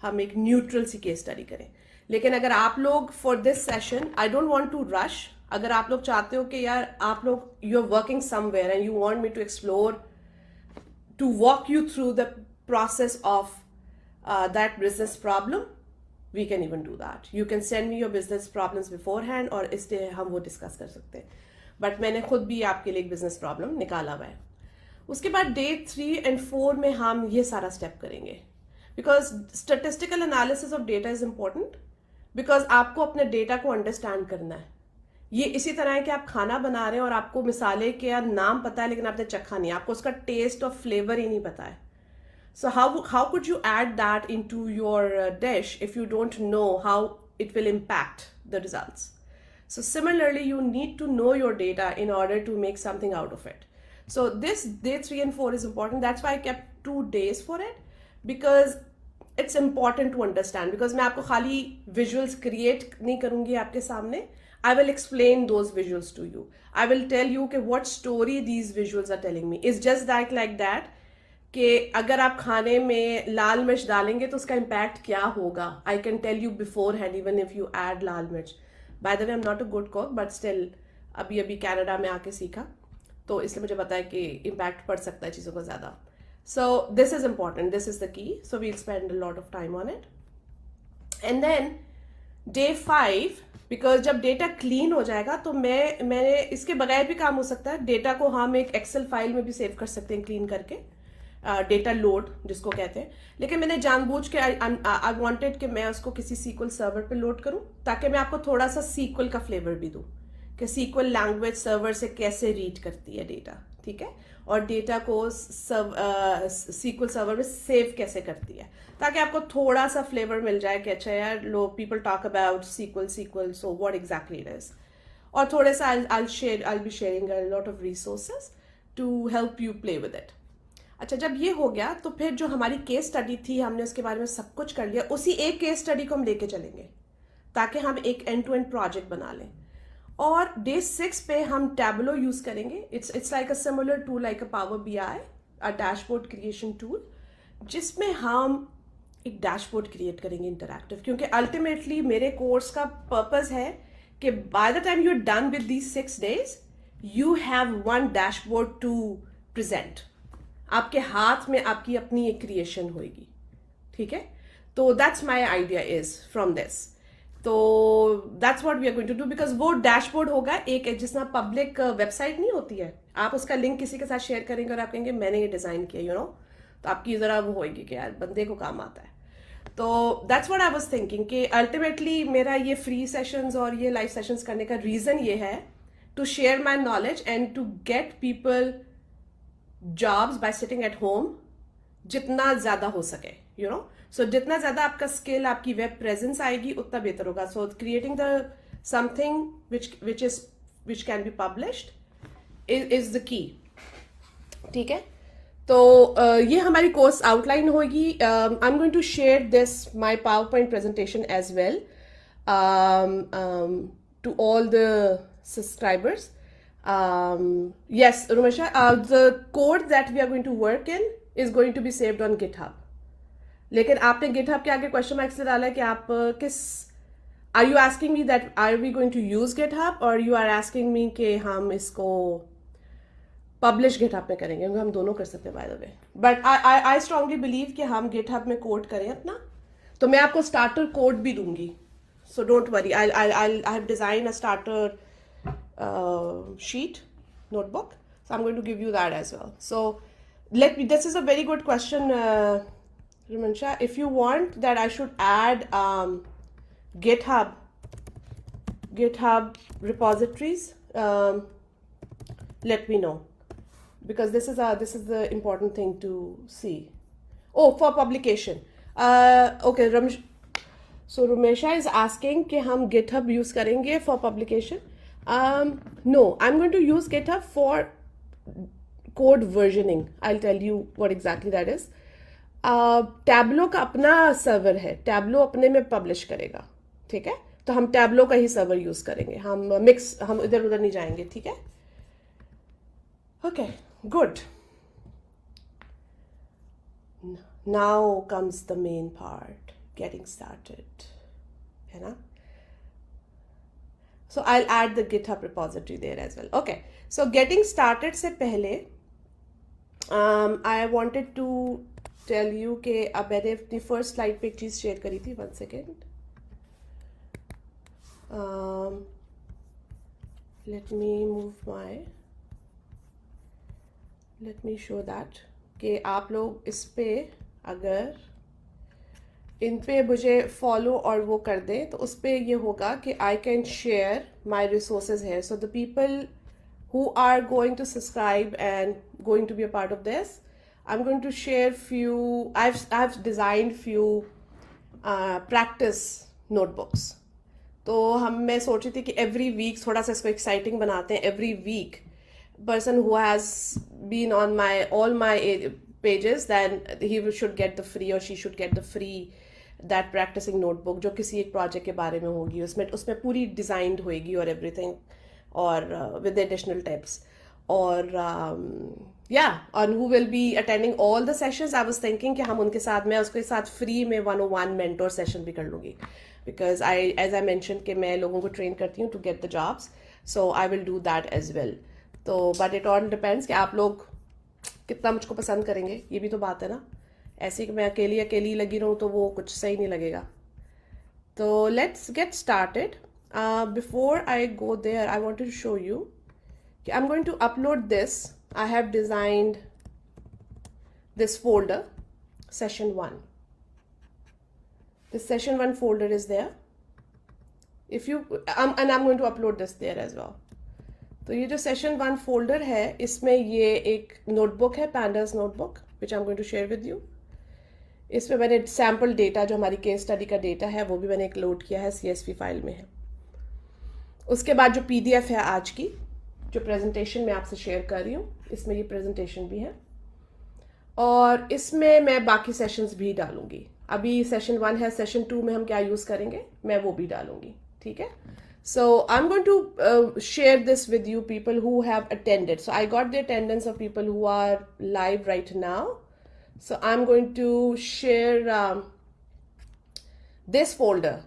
हम एक न्यूट्रल सी केस स्टडी करें. लेकिन अगर आप लोग for this session, I don't want to rush, अगर आप लोग चाहते हो कि यार आप लोग you are working somewhere and you want me to explore, to walk you through the process of that business problem, we can even do that. You can send me your business problems beforehand और इससे हम वो discuss कर सकते हैं. But मैंने खुद भी आपके लिए एक बिजनेस प्रॉब्लम निकाला हुआ है. उसके बाद डे 3 and 4 में हम ये सारा स्टेप करेंगे, because statistical analysis of data is important, because आपको अपने डेटा को अंडरस्टैंड करना है. ये इसी तरह है कि आप खाना बना रहे हैं और आपको मिसाले के नाम पता है लेकिन आपने चखा नहीं, आपको उसका टेस्ट और फ्लेवर ही नहीं पता है. So how could you add that into your dish if you don't know how it will impact the results. So similarly, you need to know your data in order to make something out of it. So this day 3 and 4 is important. That's why I kept 2 days for it, because it's important to understand, because मैं आपको खाली visuals create नहीं करूंगी आपके सामने. I will explain those visuals to you. I will tell you कि what story these visuals are telling me. Is just that like that कि अगर आप खाने में लाल मिर्च डालेंगे तो उसका इम्पैक्ट क्या होगा. I can tell you beforehand even if you add lal mirch. By the way, I am not a good cook, but still अभी अभी कनाडा में आके सीखा, तो इसलिए मुझे पता है कि इम्पैक्ट पड़ सकता है चीज़ों का ज़्यादा. So this is important, this is the key. So we'll spend a lot of time on it. And then day 5, because जब डेटा क्लीन हो जाएगा तो मैंने इसके बगैर भी काम हो सकता है. डेटा को हम एक एक्सेल फाइल में भी सेव कर सकते हैं क्लीन करके, डेटा लोड जिसको कहते हैं. लेकिन मैंने जानबूझ के आई वांटेड कि मैं उसको किसी सीक्वल सर्वर पे लोड करूं, ताकि मैं आपको थोड़ा सा सीक्वल का फ्लेवर भी दूं कि सीक्वल लैंग्वेज सर्वर से कैसे रीड करती है डेटा, ठीक है, और डेटा को सीक्वल सर्वर में सेव कैसे करती है, ताकि आपको थोड़ा सा फ्लेवर मिल जाए कि अच्छा यार, लो people talk about sequel, so what exactly it is. और थोड़े सा I'll be sharing a lot of resources to help you play with it. अच्छा, जब ये हो गया तो फिर जो हमारी केस स्टडी थी, हमने उसके बारे में सब कुछ कर लिया. उसी एक केस स्टडी को हम लेके चलेंगे ताकि हम एक एंड टू एंड प्रोजेक्ट बना लें. और डे 6 पे हम टैबलो यूज करेंगे. It's like a similar tool like a power BI, a dashboard creation tool, जिसमें हम एक डैशबोर्ड क्रिएट करेंगे इंटरैक्टिव. क्योंकि अल्टीमेटली मेरे कोर्स का पर्पस है कि by the time you are done with these 6 days you have one dashboard to present. आपके हाथ में आपकी अपनी एक क्रिएशन होगी, ठीक है. तो that's my idea is from this. तो that's what we are going to do, because वो डैशबोर्ड होगा एक जिसना पब्लिक वेबसाइट नहीं होती है, आप उसका लिंक किसी के साथ शेयर करेंगे और आप कहेंगे मैंने ये डिजाइन किया, यू नो, तो आपकी जरा वो होगी कि यार बंदे को काम आता है. तो that's what I was thinking कि अल्टीमेटली मेरा ये फ्री सेशंस और ये लाइव सेशंस करने का रीजन ये है to share my knowledge and to get people jobs by sitting at home जितना ज्यादा हो सके, यू नो. सो जितना ज्यादा आपका स्किल, आपकी वेब प्रेजेंस आएगी उतना बेहतर होगा. So creating the something which can be published is the key, ठीक है. तो ये हमारी कोर्स आउटलाइन होगी. I am going to share this my PowerPoint presentation as well to all the subscribers. Yes, Rumesha, the code that we are going to work in is going to be saved on GitHub. लेकिन आपने GitHub के आगे question marks से डाला है कि आप किस, are you asking me that are we going to use GitHub और यू आर आस्किंग मी कि हम इसको पब्लिश GitHub में करेंगे. हम दोनों कर सकते हैं bye the way, but I strongly believe कि हम GitHub में कोड करें अपना. तो मैं आपको स्टार्टर कोड भी दूंगी, so don't worry. I have design a starter sheet notebook, so I'm going to give you that as well. So this is a very good question, Ramansha. If you want that I should add github repositories, let me know, because this is the important thing to see. Oh, for publication. Okay, so Rumesha is asking कि हम GitHub use करेंगे for publication. No, I'm going to use GitHub for code versioning. I'll tell you what exactly that is. Tableau का अपना server है, Tableau अपने में publish करेगा, ठीक है. तो हम Tableau का ही सर्वर यूज करेंगे, हम इधर उधर नहीं जाएंगे, ठीक है. Okay, good. Now comes the main part, getting started, है ना. So I'll add the GitHub repository there as well. Okay, so getting started से पहले I wanted to tell you कि अब मैंने अपनी फर्स्ट स्लाइड पे एक चीज़ शेयर करी थी. 1 second. let me show that कि आप लोग इस पे अगर इन पे मुझे फॉलो और वो कर दें तो उस पर ये होगा कि I can share my resources है. So the people who are going to subscribe and going to be a part of this, I am going to share few, I have designed few practice notebooks. तो मैं सोच रही थी कि every week थोड़ा सा इसको एक्साइटिंग बनाते हैं. Every week person who has been on all my pages, then should get the free, or she should get the free that practicing notebook जो किसी एक project के बारे में होगी, उसमें पूरी designed होएगी और everything, और with additional tips, और yeah, and who will be attending all the sessions. I was thinking कि हम उनके साथ, मैं उसके साथ free में 101 mentor session भी कर लूँगी, because as I mentioned कि मैं लोगों को train करती हूँ to get the jobs, so I will do that as well. तो but it all depends कि आप लोग कितना मुझको पसंद करेंगे, ये भी तो बात है ना. ऐसे कि मैं अकेली लगी रहूँ तो वो कुछ सही नहीं लगेगा. तो let's get started. Before I go there, I want to show you कि I'm going to upload this. I have designed this folder, session 1. This session 1 folder is there. If you and I'm going to upload this there as well. तो ये जो session 1 folder है, इसमें ये एक notebook है, Pandas notebook, which I'm going to share with you. इसमें मैंने sample data, जो हमारी case study का data है, वो भी मैंने एक load किया है, CSV file में है. उसके बाद जो PDF है आज की, जो presentation मैं आपसे share कर रही हूँ, इसमें ये presentation भी है, और इसमें मैं बाकी sessions भी डालूंगी. अभी session 1 है, session 2 में हम क्या use करेंगे, मैं वो भी डालूंगी. ठीक है? So I'm going to share this with you, people who have attended. So I got the attendance of people who are live right now. So I'm going to share this folder,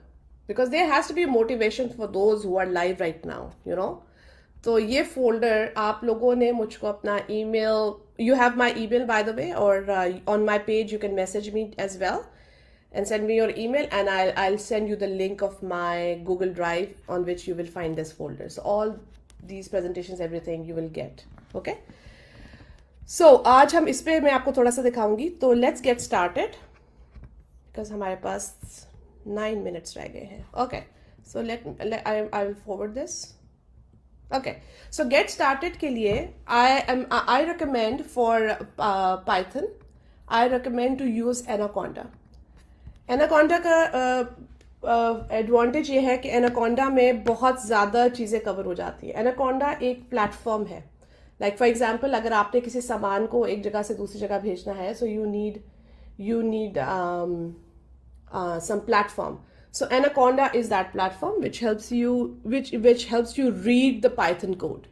because there has to be motivation for those who are live right now, you know. तो ये folder आप लोगों ने मुझको अपना email, you have my email by the way, or on my page you can message me as well and send me your email, and I'll send you the link of my Google Drive on which you will find this folder. So all these presentations, everything you will get. Okay? So आज हम इस पे मैं आपको थोड़ा सा दिखाऊंगी. तो let's get started, because हमारे पास 9 minutes रह गए हैं. Okay. So I will forward this. Okay. So get started के लिए I recommend for Python, I recommend to use Anaconda. Anaconda का एडवांटेज ये है कि एनाकोंडा में बहुत ज़्यादा चीज़ें कवर हो जाती हैं. एनाकोंडा एक प्लेटफॉर्म है. लाइक फॉर एग्जांपल, अगर आपने किसी सामान को एक जगह से दूसरी जगह भेजना है, so you need some platform. So Anaconda is that platform which helps you read the Python code.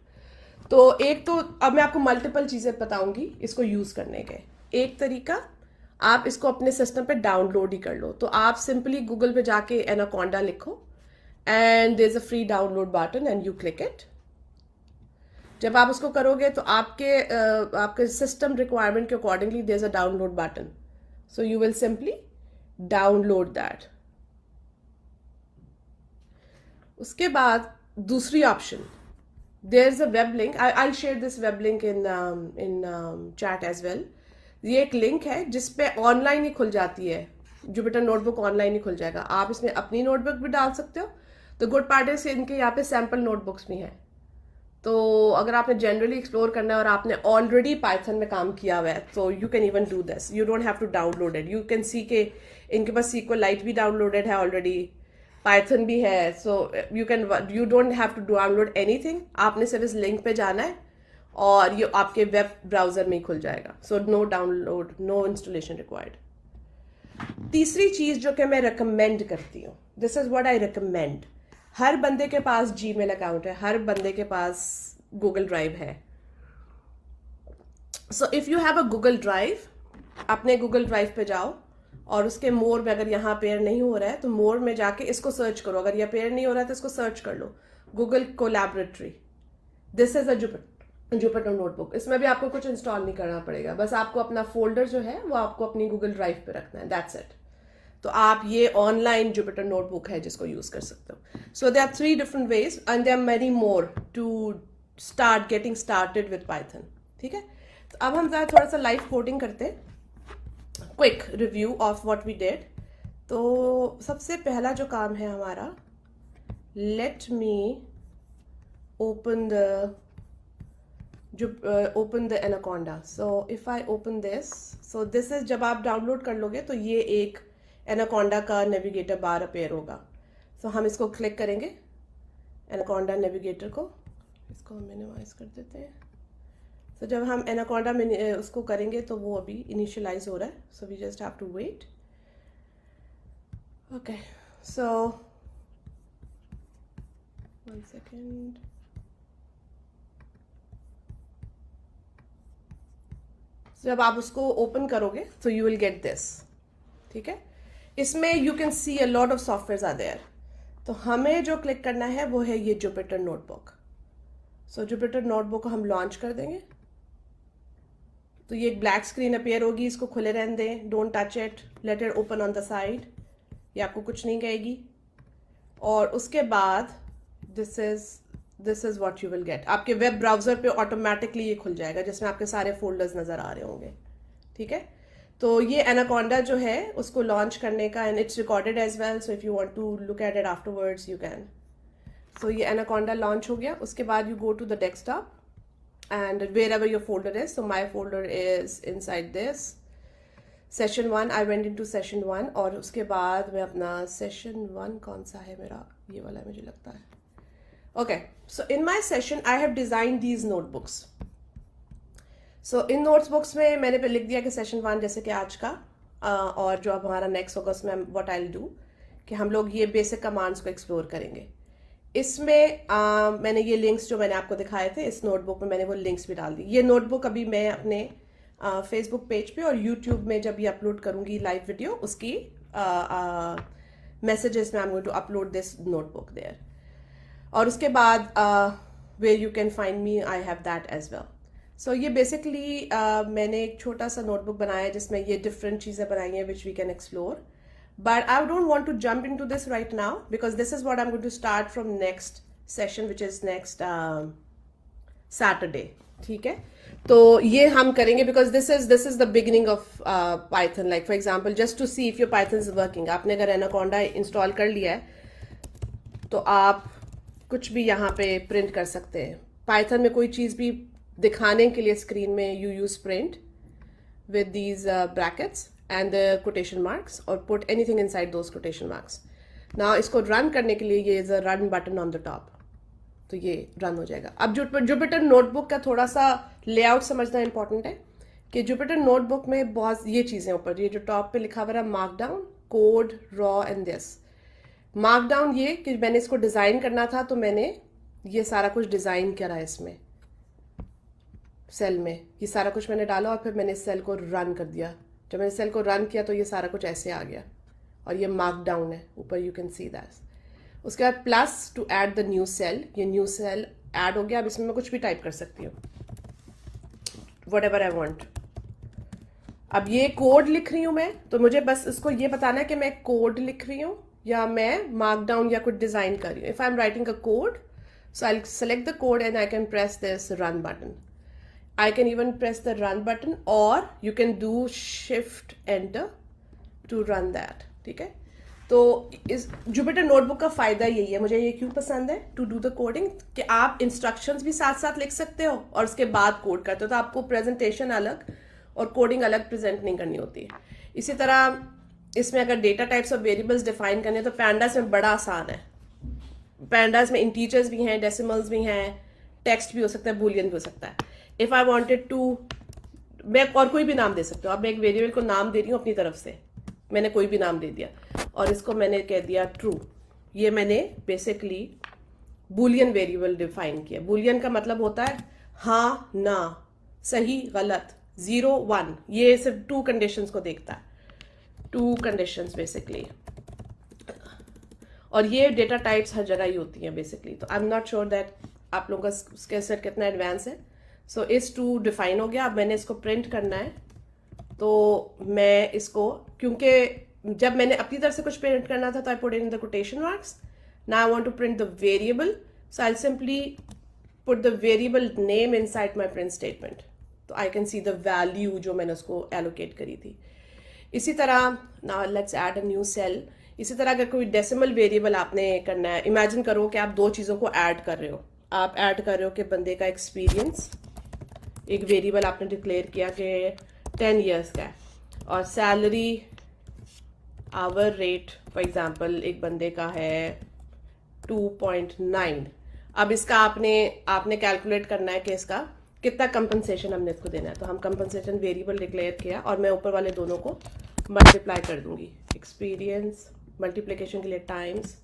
तो एक तो अब मैं आपको मल्टीपल चीज़ें बताऊंगी इसको यूज़ करने के. एक तरीका, आप इसको अपने सिस्टम पे डाउनलोड ही कर लो. तो आप सिंपली गूगल पे जाके एनाकोंडा लिखो, and there is a free download button, and you click it. जब आप उसको करोगे तो आपके सिस्टम रिक्वायरमेंट के accordingly there is a download button. So you will simply download that. उसके बाद दूसरी option, there is a web link. I share this web link in chat as well. ये एक लिंक है जिसपे ऑनलाइन ही खुल जाती है, जुपिटर नोटबुक ऑनलाइन ही खुल जाएगा. आप इसमें अपनी नोटबुक भी डाल सकते हो. तो गुड पार्ट है इनके यहाँ पे सैम्पल नोटबुक्स भी हैं. तो अगर आपने जनरली एक्सप्लोर करना है और आपने ऑलरेडी पाइथन में काम किया हुआ है, तो you can even do this. You don't have to download it. You can see के इनके पास SQLite भी डाउनलोडेड है ऑलरेडी, पाइथन भी है. So you don't have to download anything. आपने सिर्फ इस लिंक पे जाना है और ये आपके वेब ब्राउजर में ही खुल जाएगा. So no download, no installation required. तीसरी चीज जो कि मैं रिकमेंड करती हूँ, this is what I recommend. हर बंदे के पास जीमेल अकाउंट है, हर बंदे के पास गूगल ड्राइव है. सो if you have a Google drive, अपने गूगल ड्राइव पे जाओ और उसके मोर में, अगर यहाँ पेयर नहीं हो रहा है तो मोर में जाके इसको सर्च करो. अगर यह पेयर नहीं हो रहा है तो इसको सर्च कर लो, Google Colaboratory. This is a Jupyter notebook. इसमें भी आपको कुछ इंस्टॉल नहीं करना पड़ेगा, बस आपको अपना फोल्डर जो है वो आपको अपनी गूगल ड्राइव पे रखना है. That's it. तो आप ये ऑनलाइन जुपिटर नोटबुक है जिसको यूज कर सकते हो. So there are 3 different ways and there are many more to getting started with Python. ठीक है? तो अब हम थोड़ा सा लाइव कोडिंग करते. Quick review of what we did. तो सबसे पहला जो काम है हमारा, let me open the Anaconda. So if I open this, so this is, जब आप डाउनलोड कर लोगे तो ये एक Anaconda का नेविगेटर बार अपेयर होगा. So हम इसको क्लिक करेंगे, Anaconda नेविगेटर को, इसको मिनिमाइज कर देते हैं. तो जब हम एनाकोंडा में उसको करेंगे तो वो अभी इनिशियलाइज हो रहा है, so we just have to wait. Okay, so 1 second. जब आप उसको ओपन करोगे तो यू विल गेट दिस. ठीक है, इसमें you can see a lot of software are there. तो हमें जो क्लिक करना है वो है ये Jupyter notebook. So Jupyter notebook को हम लॉन्च कर देंगे. तो ये एक ब्लैक स्क्रीन अपेयर होगी, इसको खुले रहने दें, don't touch it, let it open on the side. ये आपको कुछ नहीं कहेगी. और उसके बाद this is what you will get. आपके वेब ब्राउजर पे ऑटोमेटिकली ये खुल जाएगा जिसमें आपके सारे फोल्डर्स नजर आ रहे होंगे. ठीक है, तो ये एनाकोंडा जो है उसको लॉन्च करने का, and it's recorded as well, so if you want to look at it afterwards you can. So ये एनाकोंडा लॉन्च हो गया. उसके बाद you go to the desktop and wherever your folder is. So my folder is inside this session 1. I went into session 1 और उसके बाद मैं अपना session 1 कौन सा है मेरा, ये वाला मुझे लगता है. Okay, so in my session I have designed these notebooks. So in notebooks में मैंने पे लिख दिया कि session 1 जैसे कि आज का, और जो अब हमारा next होगा उसमें what I'll do कि हम लोग ये basic commands को explore करेंगे. इसमें मैंने ये लिंक्स जो मैंने आपको दिखाए थे इस नोटबुक में मैंने वो लिंक्स भी डाल दी. ये नोटबुक अभी मैं अपने फेसबुक पेज पे और यूट्यूब में जब ये अपलोड करूंगी लाइव वीडियो, उसकी मैसेजेस में I am going to upload this notebook there. और उसके बाद where you can find me, I have that as well. So ये बेसिकली मैंने एक छोटा सा नोटबुक बनाया है जिसमें ये डिफरेंट चीज़ें बनाई हैं which we can explore. But I don't want to jump into this right now because this is what I'm going to start from next session, which is next Saturday. ठीक है, तो ये हम करेंगे because this is the beginning of Python. Like for example, just to see if your Python is working. आपने अगर Anaconda install कर लिया है तो आप कुछ भी यहाँ पे print कर सकते हैं. Python में कोई चीज़ भी दिखाने के लिए स्क्रीन में you use print with these brackets and the quotation marks or put anything inside those quotation marks. Now इसको run करने के लिए ये is a run button on the top, तो ये run हो जाएगा. अब जुपिटर नोटबुक का थोड़ा सा लेआउट समझना इंपॉर्टेंट है कि जुपिटर नोटबुक में बहुत ये चीज़ें ऊपर, ये जो टॉप पे लिखा हुआ है markdown, code, raw and this. Markdown ये कि मैंने इसको डिज़ाइन करना था तो मैंने ये सारा कुछ डिज़ाइन करा इसमें सेल में, ये सारा कुछ मैंने डाला और फिर मैंने इस सेल को रन कर दिया. जब मैंने सेल को रन किया तो ये सारा कुछ ऐसे आ गया और ये मार्क डाउन है ऊपर, यू कैन सी दैट. उसके बाद plus to add the new cell, ये न्यू सेल ऐड हो गया. अब इसमें मैं कुछ भी टाइप कर सकती हूँ, वट एवर आई वॉन्ट. अब ये कोड लिख रही हूँ मैं, तो मुझे बस इसको ये बताना है कि मैं कोड लिख रही हूँ या मैं मार्क डाउन या कुछ डिज़ाइन कर रही हूँ. If I am writing a code, so I select the code and I can press this run button. I can even press the run button or you can do shift enter to run that. ठीक है, तो इस Jupyter notebook का फायदा यही है, मुझे ये क्यों पसंद है टू डू द कोडिंग, कि आप इंस्ट्रक्शंस भी साथ साथ लिख सकते हो और उसके बाद कोड करते हो, तो आपको प्रेजेंटेशन अलग और कोडिंग अलग प्रेजेंट नहीं करनी होती है. इसी तरह इसमें अगर डेटा टाइप्स और वेरिएबल्स डिफाइन करने तो पैंडास में बड़ा आसान है. पैंडास में इंटीजर्स भी हैं, डेसिमल्स भी हैं, टेक्स्ट भी हो सकता है, बूलियन भी हो सकता है. इफ आई वॉन्टेड टू, मैं और कोई भी नाम दे सकती हूँ. अब मैं एक वेरिएबल को नाम दे रही हूँ अपनी तरफ से, मैंने कोई भी नाम दे दिया और इसको मैंने कह दिया ट्रू. ये मैंने बेसिकली बूलियन वेरिएबल डिफाइन किया. बूलियन का मतलब होता है हाँ ना, सही गलत, 0 1. ये सिर्फ 2 कंडीशंस को देखता है, 2 कंडीशंस बेसिकली. और ये डेटा टाइप्स हर जगह ही होती हैं बेसिकली. तो आई एम नॉट श्योर दैट आप लोगों का स्किल सेट कितना एडवांस है. सो इस 2 डिफाइन हो गया. अब मैंने इसको प्रिंट करना है, तो मैं इसको, क्योंकि जब मैंने अपनी तरफ से कुछ प्रिंट करना था तो I put in the quotation marks. Now I want to print the variable, so I simply put the variable name inside my print statement, तो I can see the value जो मैंने उसको एलोकेट करी थी. इसी तरह now let's add a new cell. इसी तरह अगर कोई डेसिमल वेरिएबल आपने करना है, इमेजिन करो कि आप 2 चीज़ों को ऐड कर रहे हो. आप ऐड कर रहे हो कि बंदे का एक्सपीरियंस, एक वेरिएबल आपने डिक्लेयर किया कि 10 years का है, और salary hour rate for example एक बंदे का है 2.9. अब इसका आपने कैलकुलेट करना है कि इसका कितना कंपनसेशन हमने इसको देना है। तो हम कंपनसेशन वेरिएबल डिक्लेयर किया और मैं ऊपर वाले दोनों को मल्टीप्लाई कर दूंगी। एक्सपीरियंस मल्टीप्लिकेशन के लिए टाइम्स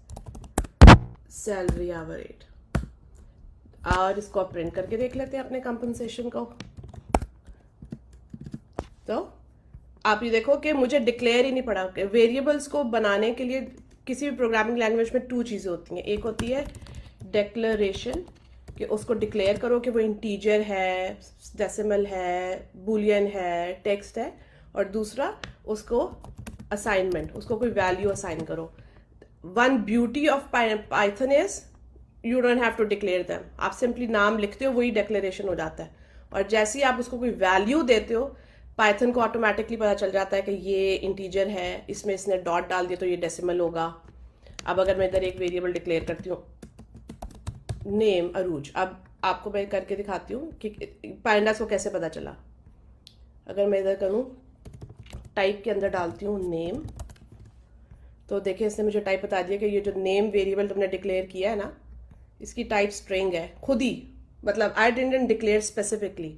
सैलरी आवर रेट, और इसको आप प्रिंट करके देख लेते हैं अपने कंपनसेशन को। तो आप ये देखो कि मुझे डिक्लेयर ही नहीं पड़ा। वेरिएबल्स को बनाने के लिए किसी भी प्रोग्रामिंग लैंग्वेज में 2 चीज़ें होती हैं। एक होती है डिक्लेरेशन, कि उसको डिक्लेयर करो कि वो इंटीजर है, डेसिमल है, बूलियन है, टेक्स्ट है, और दूसरा उसको असाइनमेंट, उसको कोई वैल्यू असाइन करो। One beauty of Python is you don't have to declare them, आप सिंपली नाम लिखते हो, वही डिक्लेरेशन हो जाता है। और जैसे ही आप उसको कोई वैल्यू देते हो, पाइथन को ऑटोमेटिकली पता चल जाता है कि ये इंटीजर है, इसमें इसने डॉट डाल दिया तो ये डेसिमल होगा। अब अगर मैं इधर एक वेरिएबल डिक्लेयर करती हूँ नेम अरूज, अब आपको मैं करके दिखाती हूँ कि पांडास को कैसे पता चला। अगर मैं इधर करूँ टाइप के अंदर डालती हूँ नेम, तो देखिए इसने मुझे टाइप बता दिया कि ये जो नेम वेरिएबल तुमने डिक्लेयर किया है ना, इसकी टाइप स्ट्रिंग है खुद ही, मतलब आई डिडंट डिक्लेयर स्पेसिफिकली।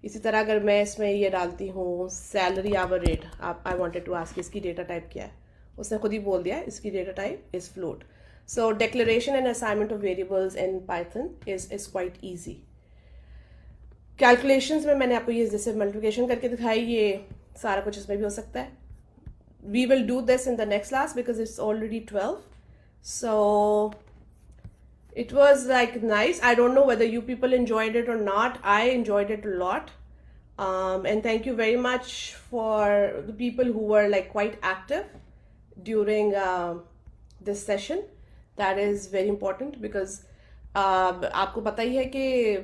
इसी तरह अगर मैं इसमें ये डालती हूँ सैलरी आवर रेट, आप आई वांटेड टू आस्क इसकी डेटा टाइप क्या है, उसने खुद ही बोल दिया इसकी data type is float. So declaration and assignment of variables in Python is quite easy. Calculations में मैंने आपको ये जैसे मल्टीप्लिकेशन करके दिखाई, ये सारा कुछ इसमें भी हो सकता है। We will do this in the next class because it's already 12. So it was like nice. I don't know whether you people enjoyed it or not. I enjoyed it a lot. And thank you very much for the people who were like quite active during this session. That is very important because आपको पता ही है कि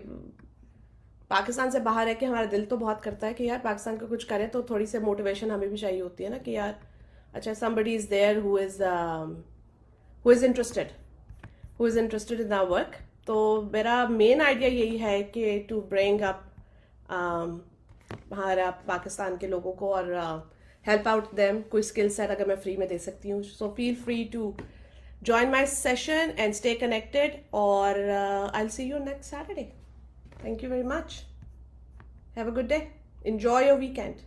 पाकिस्तान से बाहर है कि हमारा दिल तो बहुत करता है कि यार पाकिस्तान को कुछ करें, तो थोड़ी सी मोटिवेशन हमें भी चाहिए होती है ना कि यार अच्छा somebody is there who is interested in our work. तो मेरा मेन आइडिया यही है कि टू ब्रिंग अप हमारा पाकिस्तान के लोगों को और हेल्प आउट देम, कोई स्किल सेट अगर मैं फ्री में दे सकती हूँ। So feel free to join my session and stay connected, or I'll see you next Saturday. Thank you very much. Have a good day. Enjoy your weekend.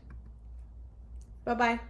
Bye bye.